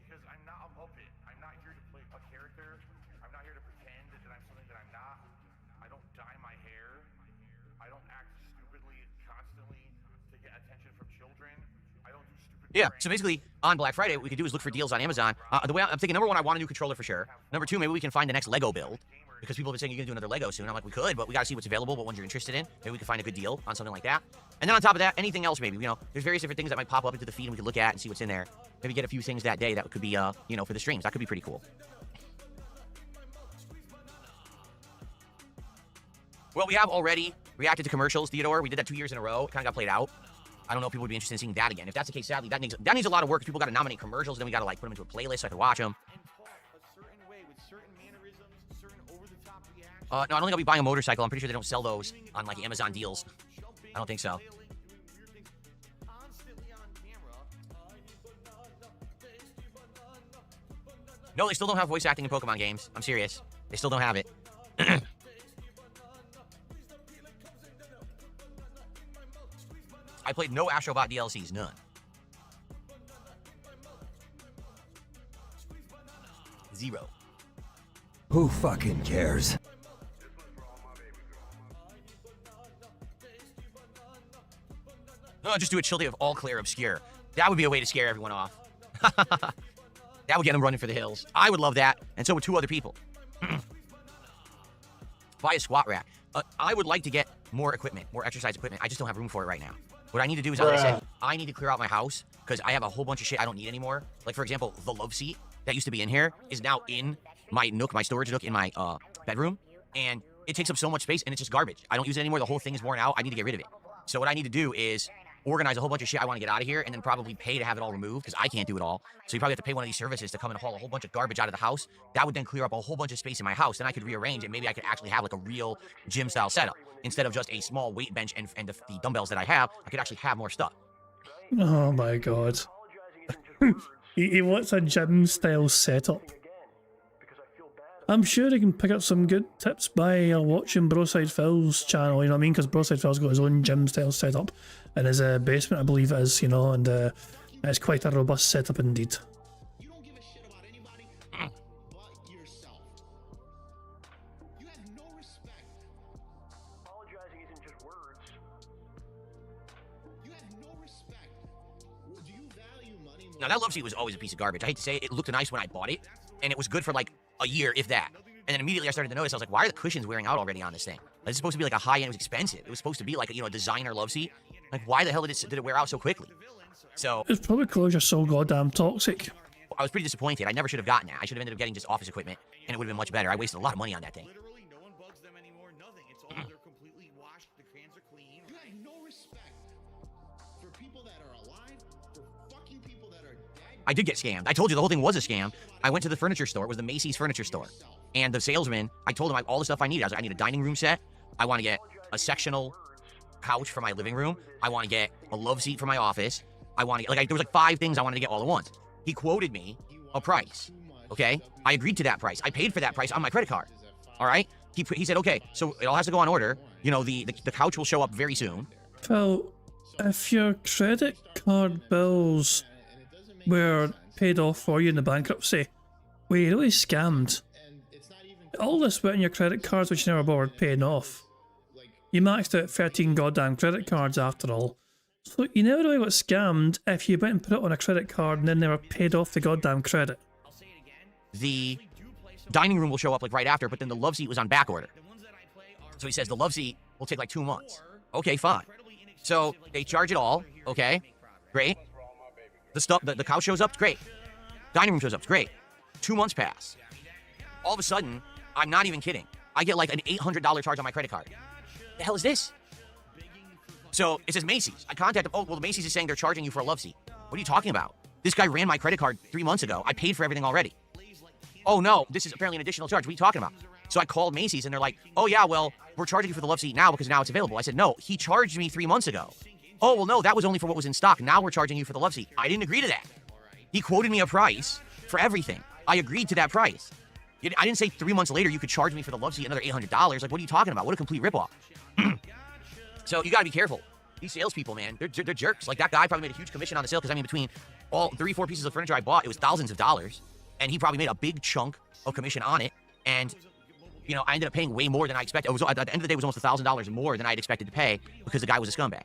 Because I'm not a puppet. I'm not here to play a character. I'm not here to pretend that I'm something that I'm not. I don't dye my hair. I don't act stupidly constantly to get attention from children. I don't do stupid. Yeah, so basically, on Black Friday, what we could do is look for deals on Amazon. The way I'm thinking, number one, I want a new controller for sure. Number two, maybe we can find the next Lego build. Because people have been saying you're going to do another Lego soon. I'm like, we could, but we got to see what's available, what ones you're interested in. Maybe we can find a good deal on something like that. And then on top of that, anything else maybe. There's various different things that might pop up into the feed and we can look at and see what's in there. Maybe get a few things that day that could be, for the streams. That could be pretty cool. Well, we have already reacted to commercials, Theodore. We did that 2 years in a row. It kind of got played out. I don't know if people would be interested in seeing that again. If that's the case, sadly, that needs a lot of work. People got to nominate commercials, then we got to put them into a playlist so I can watch them. No, I don't think I'll be buying a motorcycle. I'm pretty sure they don't sell those on Amazon deals. I don't think so. No, they still don't have voice acting in Pokemon games. I'm serious. They still don't have it. I played no Astrobot DLCs, none. Zero. Who fucking cares? No, just do a chill day of all clear obscure. That would be a way to scare everyone off. That would get them running for the hills. I would love that, and so would 2 other people. Buy a squat rack. I would like to get more equipment, more exercise equipment. I just don't have room for it right now. What I need to do is, like I said, I need to clear out my house because I have a whole bunch of shit I don't need anymore. Like, for example, the love seat that used to be in here is now in my nook, my storage nook in my bedroom, and it takes up so much space, and it's just garbage. I don't use it anymore. The whole thing is worn out. I need to get rid of it. So what I need to do is organize a whole bunch of shit I want to get out of here and then probably pay to have it all removed because I can't do it all. So you probably have to pay one of these services to come and haul a whole bunch of garbage out of the house. That would then clear up a whole bunch of space in my house. Then I could rearrange and maybe I could actually have a real gym style setup instead of just a small weight bench and the dumbbells that I have. I could actually have more stuff. Oh my god. he wants a gym style setup. I'm sure he can pick up some good tips by watching Broside Phil's channel, you know what I mean? Because Broside Phil's got his own gym style setup in his basement, I believe it is, and it's quite a robust setup indeed. You don't give a shit about anybody but yourself. You have no respect. Apologizing isn't just words. You have no respect. Well, do you value money? Now, that love seat was always a piece of garbage. I hate to say it, it looked nice when I bought it, and it was good for a year, if that. And then immediately I started to notice, I was like, why are the cushions wearing out already on this thing? It's supposed to be a high-end, it was expensive. It was supposed to be a designer love seat. Why the hell did it wear out so quickly? So it's probably because you're so goddamn toxic. I was pretty disappointed. I never should have gotten that. I should have ended up getting just office equipment, and it would have been much better. I wasted a lot of money on that thing. Literally, no one bugs them anymore. Nothing. It's all they're completely washed. The cans are clean. You have no respect for people that are alive, for fucking people that are dead. I did get scammed. I told you the whole thing was a scam. I went to the furniture store. It was the Macy's furniture store. And the salesman, I told him all the stuff I needed. I was like, I need a dining room set. I want to get a sectional couch for my living room. I want to get a love seat for my office. I want to get, there was 5 things I wanted to get all at once. He quoted me a price. Okay? I agreed to that price. I paid for that price on my credit card. All right. He said, okay, so it all has to go on order. You know, the couch will show up very soon. Phil, if your credit card bills were paid off for you in the bankruptcy, were you really scammed? All this went on your credit cards which you never bothered paying off. You maxed out 13 goddamn credit cards after all. So you never really got scammed if you went and put it on a credit card and then never paid off the goddamn credit. The dining room will show up like right after, but then the love seat was on back order. So he says the love seat will take like 2 months. Okay, fine. So they charge it all. Okay, great. The couch shows up, great. Dining room shows up, great. 2 months pass. All of a sudden, I'm not even kidding, I get like an $800 charge on my credit card. The hell is this? So it says Macy's. I contacted them. Oh, well, Macy's is saying they're charging you for a love seat. What are you talking about? This guy ran my credit card 3 months ago. I paid for everything already. Oh, no, this is apparently an additional charge. What are you talking about? So I called Macy's, and they're like, oh, yeah, well, we're charging you for the love seat now because now it's available. I said, no, he charged me 3 months ago. Oh, well, no, that was only for what was in stock. Now we're charging you for the love seat. I didn't agree to that. He quoted me a price for everything. I agreed to that price. I didn't say 3 months later you could charge me for the love seat another $800. Like, what are you talking about? What a complete ripoff. So you got to be careful. These salespeople, man, they're jerks. Like, that guy probably made a huge commission on the sale because, I mean, between all 3-4 pieces of furniture I bought, it was thousands of dollars. And he probably made a big chunk of commission on it. And, you know, I ended up paying way more than I expected. It was, at the end of the day, it was almost $1,000 more than I had expected to pay because the guy was a scumbag.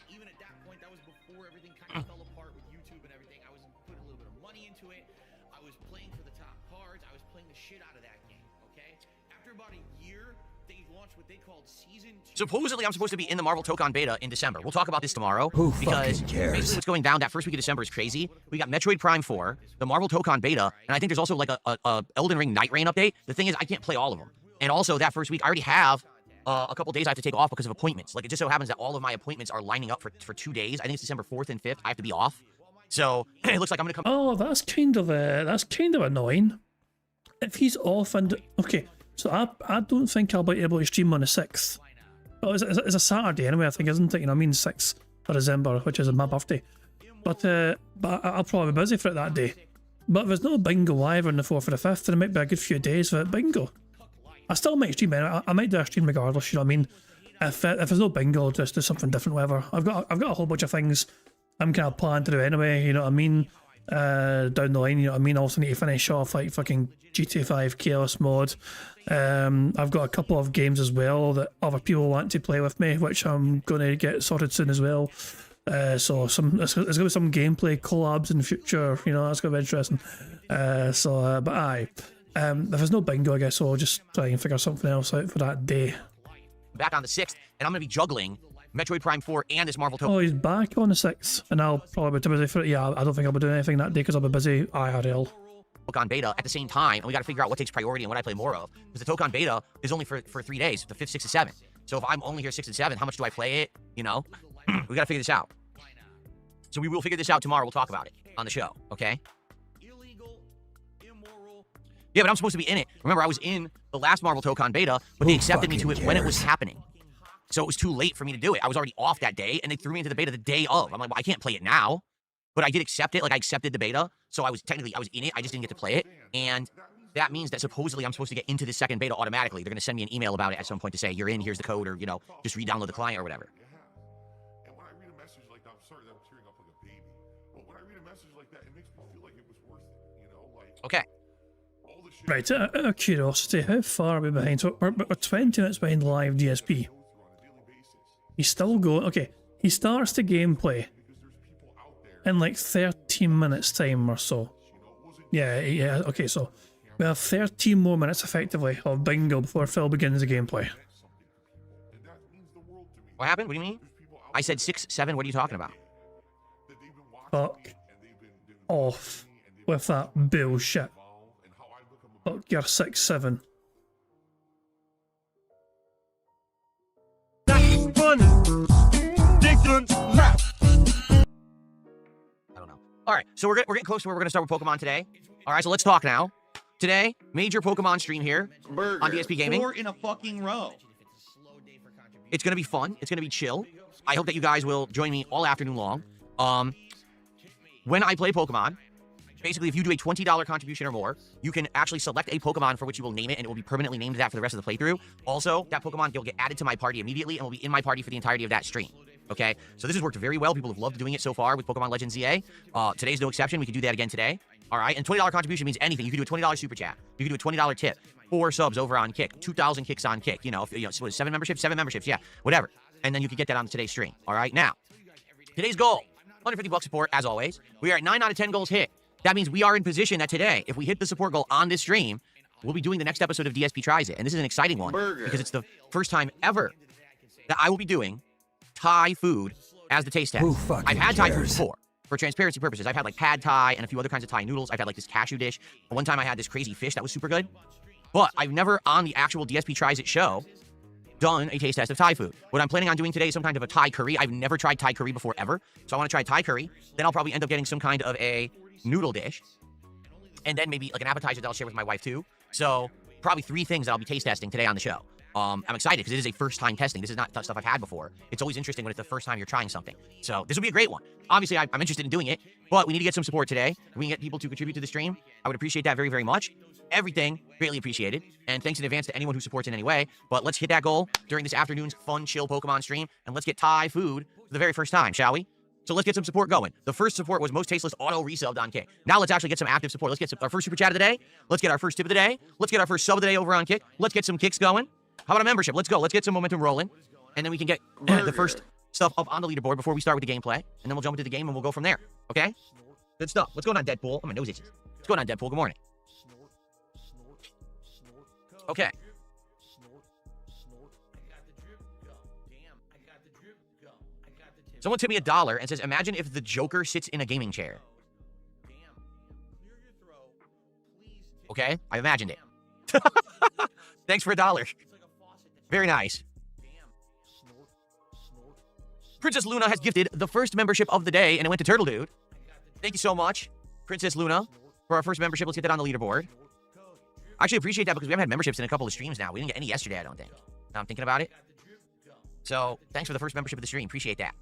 Even at that point, that was before everything kind of fell apart with YouTube and everything. I was putting a little bit of money into it. I was playing for the top cards. I was playing the shit out of that game, okay? After about a year, they launched what they called Season 2. Supposedly, I'm supposed to be in the Marvel Tokon beta in December. We'll talk about this tomorrow. Who because fucking cares? basically what's going down that first week of December is crazy. We got Metroid Prime 4, the Marvel Tokon beta, and I think there's also like a Elden Ring Night Rain update. The thing is, I can't play all of them. And also, that first week, I already have a couple days I have to take off because of appointments. Like, it just so happens that all of my appointments are lining up for 2 days. I think it's December 4th and 5th. I have to be off. So it looks like I'm going to come... Oh, that's kind of annoying. If he's off and... Okay, so I don't think I'll be able to stream on the 6th. Oh, it's a Saturday anyway, I think, isn't it? You know, I mean 6th of December, which is my birthday. But I'll probably be busy for it that day. But if there's no bingo either on the 4th or the 5th, then it might be a good few days for bingo. I still might stream it. I might do a stream regardless, you know what I mean? If there's no bingo, I'll just do something different, whatever. I've got a whole bunch of things I'm kind of planning to do anyway, you know what I mean? Down the line, you know what I mean? I also need to finish off like fucking GTA 5 Chaos Mode. I've got a couple of games as well that other people want to play with me, which I'm going to get sorted soon as well. So there's going to be some gameplay collabs in the future, you know, that's going to be interesting. But aye. If there's no bingo, I guess I'll just try and figure something else out for that day. Back on the 6th, and I'm going to be juggling Metroid Prime 4 and this Marvel Tokon. Oh, he's back on the 6th, and I'll probably be too busy for it. Yeah, I don't think I'll be doing anything that day because I'll be busy IRL. Tokon beta at the same time, and we got to figure out what takes priority and what I play more of. Because the Tokon beta is only for 3 days, the 5th, 6th, and 7th. So if I'm only here 6th and 7th, how much do I play it? You know, we got to figure this out. So we will figure this out tomorrow. We'll talk about it on the show, okay? Yeah, but I'm supposed to be in it. Remember, I was in the last Marvel Tokon beta, but they accepted me to it when it was happening. So it was too late for me to do it. I was already off that day, and they threw me into the beta the day of. I'm like, well, I can't play it now. But I did accept it. Like, I accepted the beta. So I was in it. I just didn't get to play it. And that means that supposedly I'm supposed to get into the second beta automatically. They're going to send me an email about it at some point to say, you're in, here's the code, or, you know, just re-download the client or whatever. And when I read a message like that, I'm sorry that I'm tearing up like a baby. But when I read a message like that, it makes me feel like it was worth it. You know, like... Okay. Right, out of curiosity, how far are we behind? So we're 20 minutes behind live DSP. He's still going. Okay, he starts the gameplay in like 13 minutes time or so. Yeah, okay, so we have 13 more minutes effectively of bingo before Phil begins the gameplay. What happened? What do you mean? I said 6, 7, what are you talking about? Fuck off with that bullshit. Fuck your 6, 7. I don't know. All right, so we're getting close to where we're going to start with Pokemon today. All right, so let's talk now. Today, major Pokemon stream here on DSP Gaming. 4 in a fucking row. It's going to be fun. It's going to be chill. I hope that you guys will join me all afternoon long. When I play Pokemon, Basically, if you do a $20 contribution or more, you can actually select a Pokemon for which you will name it, and it will be permanently named that for the rest of the playthrough. Also, that Pokemon will get added to my party immediately and will be in my party for the entirety of that stream. Okay, so this has worked very well. People have loved doing it so far with Pokemon Legends ZA. Today's no exception. We can do that again today. All right, and $20 contribution means anything. You can do a $20 super chat. You can do a $20 tip. 4 subs over on Kick. 2,000 kicks on Kick. You know, if, what is 7 memberships? 7 memberships, yeah, whatever. And then you can get that on today's stream. All right, now, today's goal, $150 support, as always. We are at 9 out of 10 goals hit. That means we are in position that today, if we hit the support goal on this stream, we'll be doing the next episode of DSP Tries It. And this is an exciting one because it's the first time ever that I will be doing Thai food as the taste test. I've had Thai food before. For transparency purposes, I've had like pad Thai and a few other kinds of Thai noodles. I've had like this cashew dish. One time I had this crazy fish that was super good. But I've never on the actual DSP Tries It show done a taste test of Thai food. What I'm planning on doing today is some kind of a Thai curry. I've never tried Thai curry before ever. So I want to try Thai curry. Then I'll probably end up getting some kind of a noodle dish. And then maybe like an appetizer that I'll share with my wife too. So probably 3 things that I'll be taste testing today on the show. I'm excited because it is a first time testing. This is not stuff I've had before. It's always interesting when it's the first time you're trying something. So this will be a great one. Obviously, I'm interested in doing it, but we need to get some support today. If we can get people to contribute to the stream, I would appreciate that very, very much. Everything greatly appreciated. And thanks in advance to anyone who supports in any way. But let's hit that goal during this afternoon's fun, chill Pokemon stream. And let's get Thai food for the very first time, shall we? So let's get some support going. The first support was most tasteless auto resubbed on Kick. Now let's actually get some active support. Let's get our first super chat of the day. Let's get our first tip of the day. Let's get our first sub of the day over on Kick. Let's get some kicks going. How about a membership? Let's go. Let's get some momentum rolling. And then we can get the first stuff up on the leaderboard before we start with the gameplay. And then we'll jump into the game and we'll go from there. Okay? Good stuff. What's going on, Deadpool? Oh, my nose itches. What's going on, Deadpool? Good morning. Okay. Someone tipped me $1 and says, imagine if the Joker sits in a gaming chair. Okay, I imagined it. Thanks for $1. Very nice. Princess Luna has gifted the first membership of the day, and it went to Turtle Dude. Thank you so much, Princess Luna, for our first membership. Let's get that on the leaderboard. I actually appreciate that because we haven't had memberships in a couple of streams now. We didn't get any yesterday, I don't think. Now I'm thinking about it. So, thanks for the first membership of the stream. Appreciate that.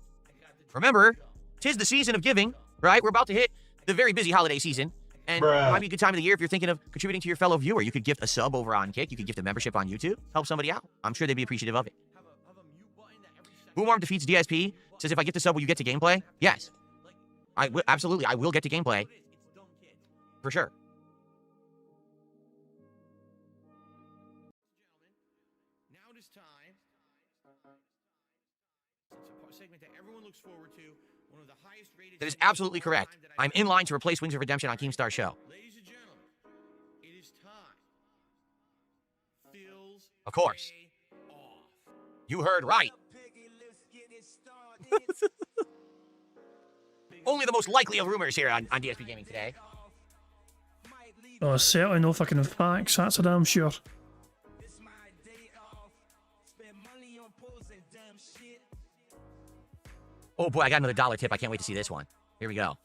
Remember, 'tis the season of giving, right? We're about to hit the very busy holiday season. And it might be a good time of the year if you're thinking of contributing to your fellow viewer. You could gift a sub over on Kick. You could gift a membership on YouTube. Help somebody out. I'm sure they'd be appreciative of it. Boomarm defeats DSP. Says, if I get the sub, will you get to gameplay? Yes. Absolutely. I will get to gameplay. For sure. Now it is time. It's a segment that everyone looks forward to. One of the highest rated. That is absolutely correct. I'm in line to replace Wings of Redemption on Keemstar Show. Ladies and gentlemen, it is time. Phil's Of course. You heard right. Only the most likely of rumors here on DSP Gaming today. Oh, certainly no fucking facts, that's a damn sure. Oh boy, I got another $1 tip. I can't wait to see this one. Here we go.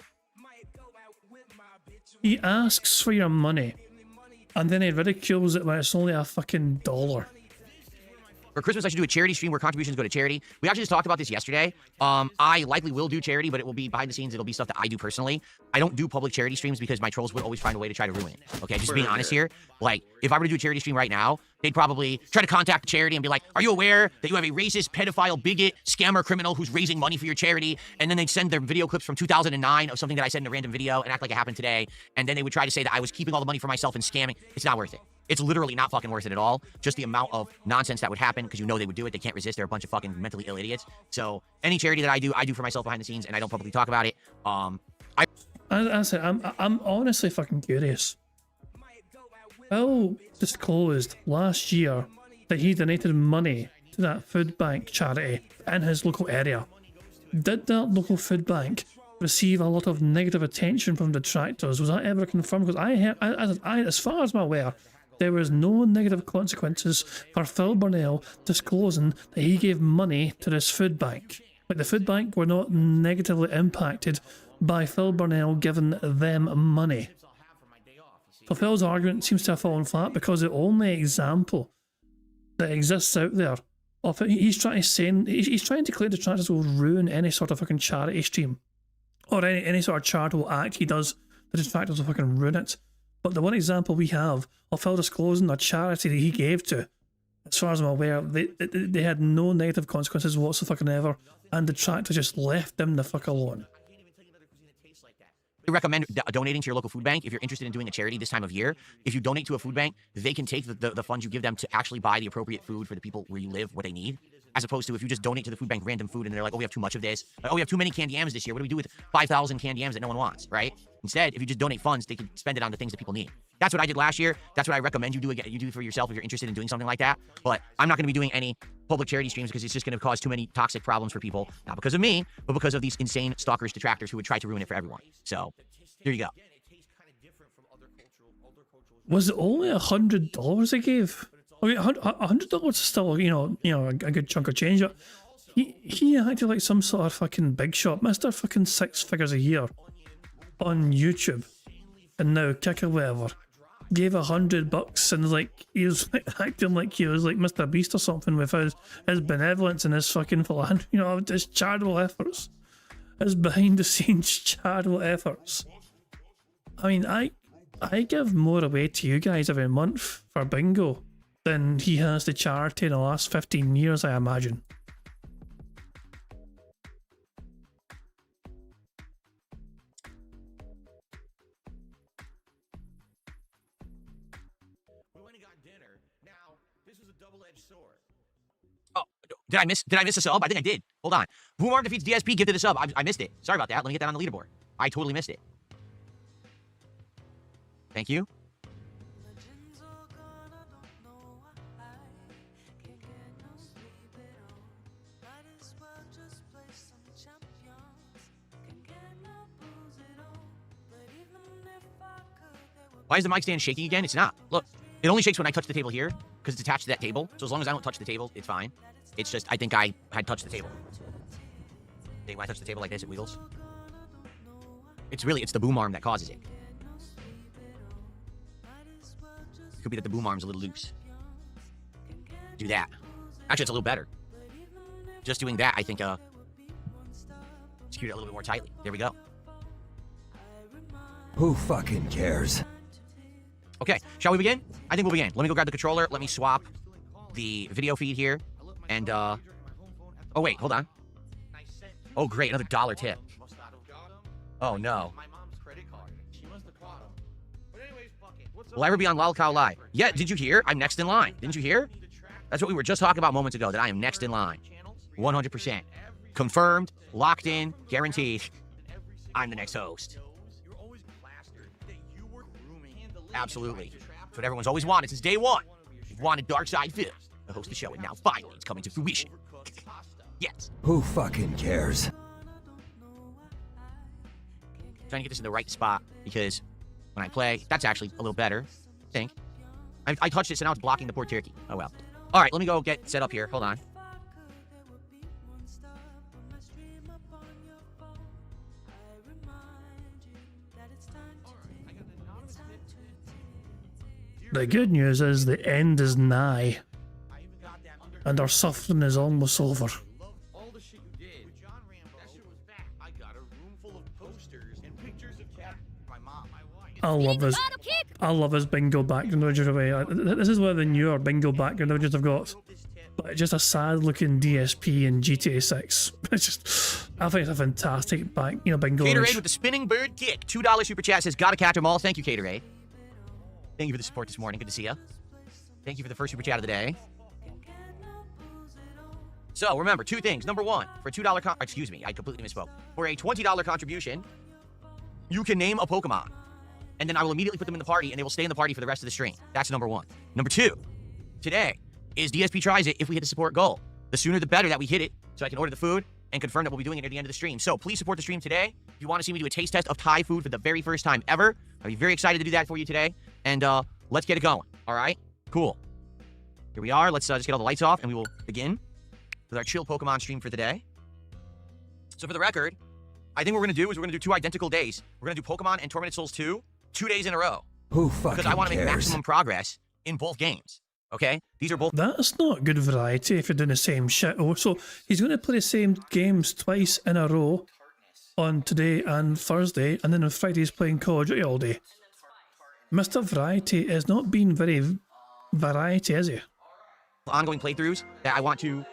He asks for your money, and then he ridicules it when it's only a fucking $1. For Christmas, I should do a charity stream where contributions go to charity. We actually just talked about this yesterday. I likely will do charity, but it will be behind the scenes. It'll be stuff that I do personally. I don't do public charity streams because my trolls would always find a way to try to ruin it. Okay, just being honest here. Like, if I were to do a charity stream right now, they'd probably try to contact the charity and be like, are you aware that you have a racist, pedophile, bigot, scammer, criminal who's raising money for your charity? And then they'd send their video clips from 2009 of something that I said in a random video and act like it happened today. And then they would try to say that I was keeping all the money for myself and scamming. It's not worth it. It's literally not fucking worth it at all. Just the amount of nonsense that would happen because you know they would do it. They can't resist. They're a bunch of fucking mentally ill idiots. So any charity that I do for myself behind the scenes and I don't publicly talk about it. I said, I'm honestly fucking curious. Phil disclosed last year that he donated money to that food bank charity in his local area. Did that local food bank receive a lot of negative attention from detractors? Was that ever confirmed? Because as far as I'm aware, there was no negative consequences for Phil Burnell disclosing that he gave money to this food bank. Like, the food bank were not negatively impacted by Phil Burnell giving them money. So Phil's argument seems to have fallen flat because the only example that exists out there of it, he's trying to claim detractors will ruin any sort of fucking charity stream or any sort of charitable act he does the detractors will fucking ruin it. But the one example we have of Phil disclosing a charity that he gave to, as far as I'm aware, they had no negative consequences whatsoever, and the detractors just left them the fuck alone. I recommend donating to your local food bank if you're interested in doing a charity this time of year. If you donate to a food bank, they can take the funds you give them to actually buy the appropriate food for the people where you live, what they need. As opposed to if you just donate to the food bank random food and they're like, oh, we have too much of this. Like, oh, we have too many candy yams this year. What do we do with 5,000 candy yams that no one wants, right? Instead, if you just donate funds, they can spend it on the things that people need. That's what I did last year. That's what I recommend you do. You do for yourself if you're interested in doing something like that. But I'm not going to be doing any public charity streams because it's just going to cause too many toxic problems for people. Not because of me, but because of these insane stalkers, detractors who would try to ruin it for everyone. So, here you go. Was it only $100 they gave? Okay, $100 is still, you know, a good chunk of change. He acted like some sort of fucking big shot, Mr. fucking 6 figures a year on YouTube, and now kick or whatever. Gave $100 and like he was like, acting like he was like Mr. Beast or something with his benevolence and his fucking philanthropy, you know, his charitable efforts, his behind the scenes charitable efforts. I mean, I give more away to you guys every month for bingo than he has to charity in the last 15 years, I imagine. Oh, did I miss a sub? I think I did. Hold on. Boomarm defeats DSP, gifted a sub. I missed it. Sorry about that. Let me get that on the leaderboard. I totally missed it. Thank you. Why is the mic stand shaking again? It's not. Look, it only shakes when I touch the table here because it's attached to that table. So as long as I don't touch the table, it's fine. It's just, I think I had touched the table. When I touch the table like this, it wiggles. It's the boom arm that causes it. Could be that the boom arm's a little loose. Do that. Actually, it's a little better. Just doing that, I think, secure it a little bit more tightly. There we go. Who fucking cares? Okay, shall we begin? I think we'll begin. Let me go grab the controller. Let me swap the video feed here. And, oh, wait, hold on. Oh, great, another $1 tip. Oh, no. Will I ever be on Lolcow Live? Yeah, did you hear? I'm next in line. Didn't you hear? That's what we were just talking about moments ago, that I am next in line. 100%. Confirmed, locked in, guaranteed. I'm the next host. Absolutely. That's what everyone's always wanted since day one. You've wanted Darkside Phil to host the show, and now finally it's coming to fruition. Yes. Who fucking cares? Trying to get this in the right spot because when I play, that's actually a little better, I think. I touched it, so now it's blocking the poor turkey. Oh well. All right, let me go get set up here. Hold on. The good news is the end is nigh, and our suffering is almost over. I love his bingo background images away. This is one of the newer bingo background images I've got. But it's just a sad looking DSP in GTA 6. It's just, I think it's a fantastic bingo Caterade image. with the spinning bird kick. $2 super chat says, gotta catch them all. Thank you, Caterade. Thank you for the support this morning. Good to see you. Thank you for the first super chat of the day. So remember, 2 things. Number 1, for a $2 excuse me, I completely misspoke. For a $20 contribution, you can name a Pokemon. And then I will immediately put them in the party, and they will stay in the party for the rest of the stream. That's number 1. Number 2, today is DSP Tries It if we hit the support goal. The sooner the better that we hit it, so I can order the food and confirm that we'll be doing it at the end of the stream. So please support the stream today. If you want to see me do a taste test of Thai food for the very first time ever, I'll be very excited to do that for you today. And let's get it going. All right? Cool. Here we are. Let's just get all the lights off, and we will begin with our chill Pokemon stream for the day. So for the record, I think what we're going to do is we're going to do 2 identical days. We're going to do Pokemon and Tormented Souls 2, 2 days in a row. Who fucking cares? Because I want to make maximum progress in both games. Okay? These are both... That's not good variety if you're doing the same shit. Oh, so he's going to play the same games twice in a row, on today and Thursday, and then on Fridays playing Call of Duty all day. Mr. Variety has not been very variety, is he? Ongoing playthroughs that I want to,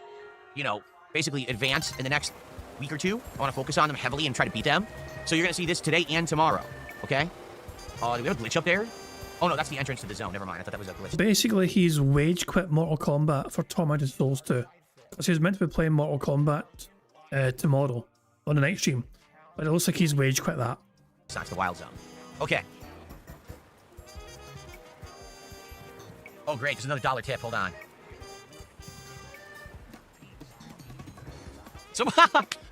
you know, basically advance in the next week or two. I want to focus on them heavily and try to beat them. So you're going to see this today and tomorrow, okay? Do we have a glitch up there? Oh no, that's the entrance to the zone. Never mind, I thought that was a glitch. Basically, he's wage quit Mortal Kombat for Tormented Souls 2. So he's meant to be playing Mortal Kombat tomorrow on the night stream. But it looks like he's wage quit that. That's the wild zone. Okay. Oh great, there's another dollar tip, hold on. Someone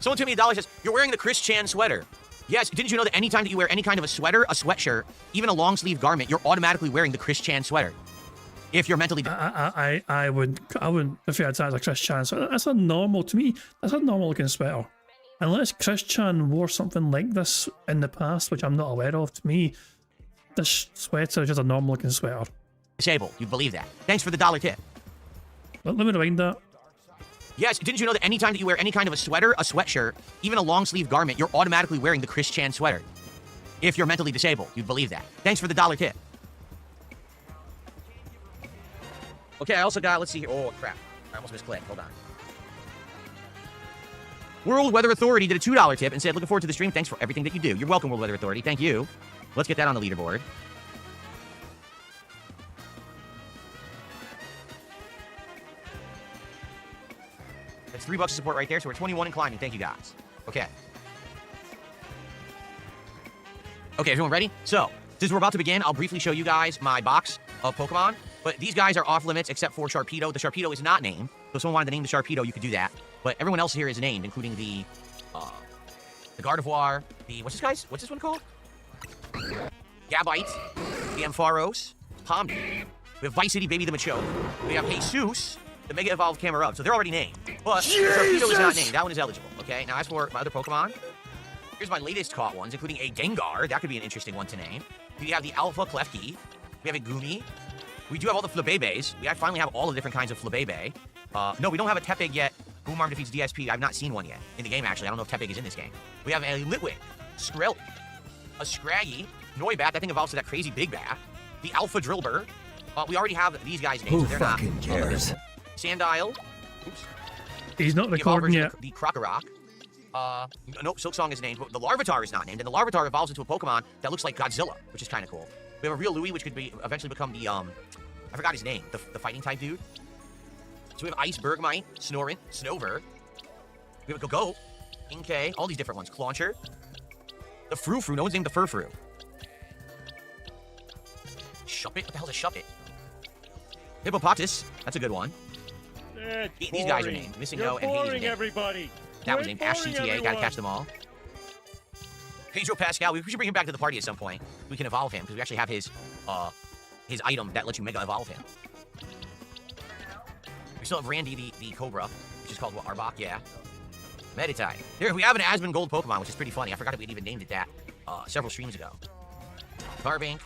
told me $1 says, you're wearing the Chris Chan sweater. Yes, didn't you know that anytime that you wear any kind of a sweater, a sweatshirt, even a long sleeve garment, you're automatically wearing the Chris Chan sweater? If you're mentally... I wouldn't refer to that as a Chris Chan sweater. That's a normal, to me, that's a normal looking sweater. Unless Chris Chan wore something like this in the past, which I'm not aware of, to me, this sweater is just a normal looking sweater. Disabled, you believe that. Thanks for the $1 tip. Let me rewind that. Yes, didn't you know that anytime that you wear any kind of a sweater, a sweatshirt, even a long sleeve garment, you're automatically wearing the Chris Chan sweater? If you're mentally disabled, you believe that. Thanks for the $1 tip. Okay, I also got, let's see here. Oh, crap. I almost misclicked. Hold on. World Weather Authority did a $2 tip and said, looking forward to the stream. Thanks for everything that you do. You're welcome, World Weather Authority. Thank you. Let's get that on the leaderboard. That's $3 of support right there, so we're 21 and climbing. Thank you, guys. Okay. Okay, everyone ready? So, since we're about to begin, I'll briefly show you guys my box of Pokemon. But these guys are off limits except for Sharpedo. The Sharpedo is not named. So if someone wanted to name the Sharpedo, you could do that. But everyone else here is named, including the Gardevoir, what's this one called? Gabite, the Ampharos, Pomni. We have Vice City Baby the Machoke. We have Jesus, the Mega Evolved Camerupt. So they're already named. But the Sharpedo is not named. That one is eligible. Okay, now as for my other Pokemon, here's my latest caught ones, including a Gengar. That could be an interesting one to name. We have the Alpha Klefki. We have a Goomy. We do have all the Flabébés. We finally have all the different kinds of Flabébé. No, we don't have a Tepig yet. Boomarm defeats DSP. I've not seen one yet in the game, actually. I don't know if Tepig is in this game. We have a Litwick, Skrill, a Scraggy, Noibat. That thing evolves to that crazy big bat. The Alpha Drillbur. We already have these guys' names. Who so they're fucking not cares? Sandile. Oops. He's not recording yet. The Krokorok. Nope, Silksong is named. But the Larvitar is not named. And the Larvitar evolves into a Pokemon that looks like Godzilla, which is kind of cool. We have a real Louis, which could eventually become the, I forgot his name. The fighting type dude. So we have Ice, Bergmite, Snorunt, Snover. We have a Go-Go, Inkay, all these different ones. Clauncher. The Frou-Frou. No one's named the Furfrou. Shuppet? What the hell is a Shuppet? Hippopotamus. That's a good one. These guys are named. Missing No and Hades. Everybody. That was named Ash CTA. Gotta catch them all. Pedro Pascal. We should bring him back to the party at some point. We can evolve him because we actually have his item that lets you Mega Evolve him. We still have Randy the Cobra, which is called what, Arbok, yeah. Meditite. Here, we have an Aspen Gold Pokemon, which is pretty funny. I forgot that we'd even named it that several streams ago. Garbink.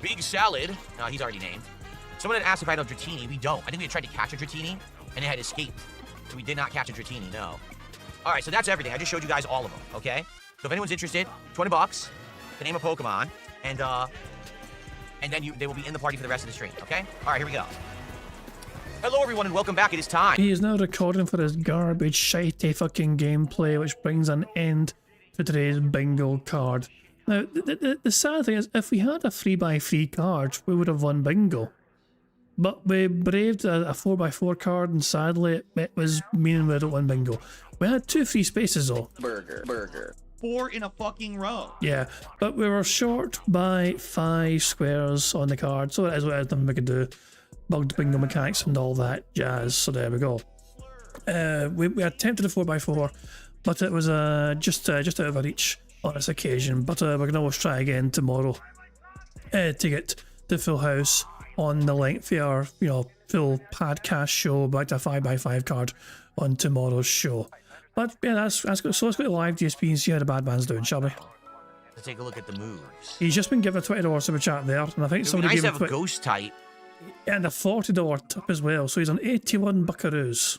Big Salad. He's already named. Someone had asked if I had a Dratini. We don't. I think we had tried to catch a Dratini, and it had escaped. So we did not catch a Dratini, no. All right, so that's everything. I just showed you guys all of them, okay? So if anyone's interested, $20 to name a Pokemon, and then they will be in the party for the rest of the stream, okay? All right, here we go. Hello, everyone, and welcome back. It is time. He is now recording for his garbage, shitey fucking gameplay, which brings an end to today's bingo card. Now, the sad thing is, if we had a 3x3 card, we would have won bingo. But we braved a 4x4 card, and sadly, it was meaning we don't win bingo. We had 2 free spaces, though. Burger. 4 in a fucking row. Yeah, but we were short by 5 squares on the card, so it is what it is, nothing we could do. Bugged bingo mechanics and all that jazz, so there we go. We attempted a 4x4, but it was just out of our reach on this occasion. But we can always try again tomorrow to get the full house on the length of our, full podcast show back to a 5x5 card on tomorrow's show. But yeah, that's good. So let's go to live DSP and see how the bad man's doing, shall we? Let's take a look at the moves. He's just been given a $20 super chat there, and I think somebody nice gave to have a ghost type. and a $40 tip as well. So he's on 81 buckaroos.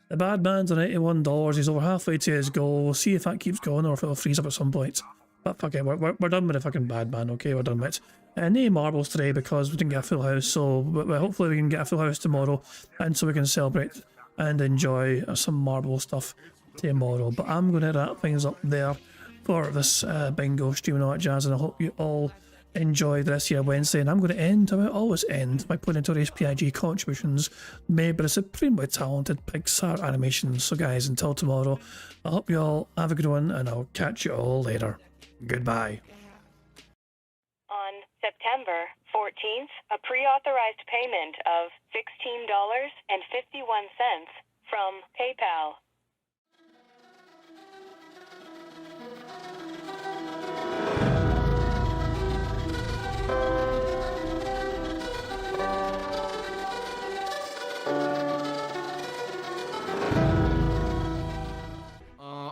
The bad man's on $81. He's over halfway to his goal. We'll see if that keeps going or if it'll freeze up at some point. But fuck it, we're done with the fucking bad man, okay? We're done with it. No marbles today because we didn't get a full house, so but hopefully we can get a full house tomorrow and so we can celebrate and enjoy some marble stuff tomorrow. But I'm going to wrap things up there for this bingo stream and all that jazz, and I hope you all enjoy the rest of your Wednesday. And I'm going to end how I always end by putting Notorious PIG contributions made by the supremely talented Pixar animations. So guys, until tomorrow, I hope you all have a good one, and I'll catch you all later. Goodbye. On September 14th, a pre-authorized payment of $16.51 from PayPal.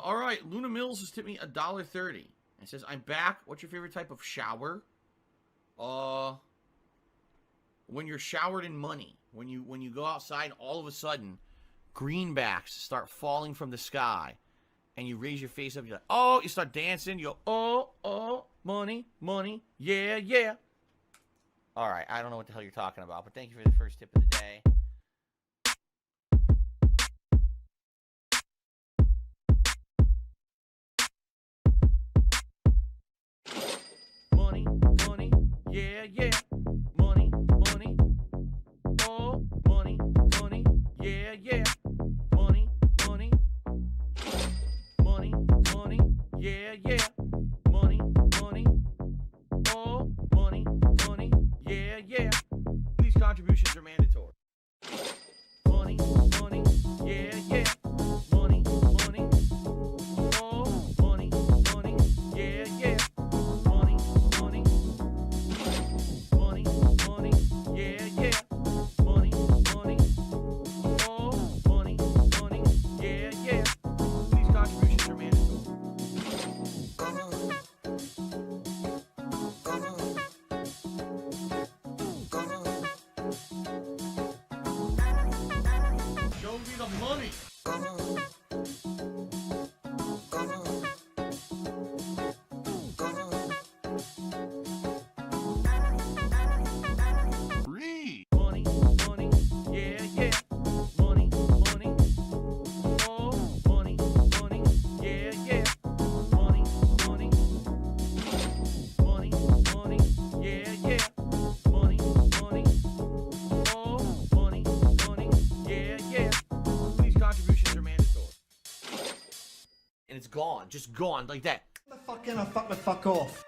All right, Luna Mills has tipped me $1.30. It says, I'm back. What's your favorite type of shower? When you're showered in money. When you go outside and all of a sudden, greenbacks start falling from the sky. And you raise your face up, you're like, oh, you start dancing, you go, oh, money, money, yeah, yeah. All right, I don't know what the hell you're talking about, but thank you for the first tip of the day. Money, money, yeah, yeah. Money, money, oh, money, money, yeah, yeah. Money, money, money, money, yeah, yeah. Money, money, oh, money, money, yeah, yeah. These contributions are mandatory. Money, money, yeah, yeah. Money, money, oh, money, money, yeah, yeah. Money, money, money, money, yeah, yeah. Money, money, oh, money, money, yeah, yeah. These contributions are mandatory. Show me the money. Money, money, yeah, yeah. Money, money, oh, money, money, yeah, yeah. Money, money, money, money, yeah, yeah. Money, money, oh, money, money, yeah, yeah. These contributions are mandatory. And it's gone, just gone like that. The fuck in, I fuck the fuck off.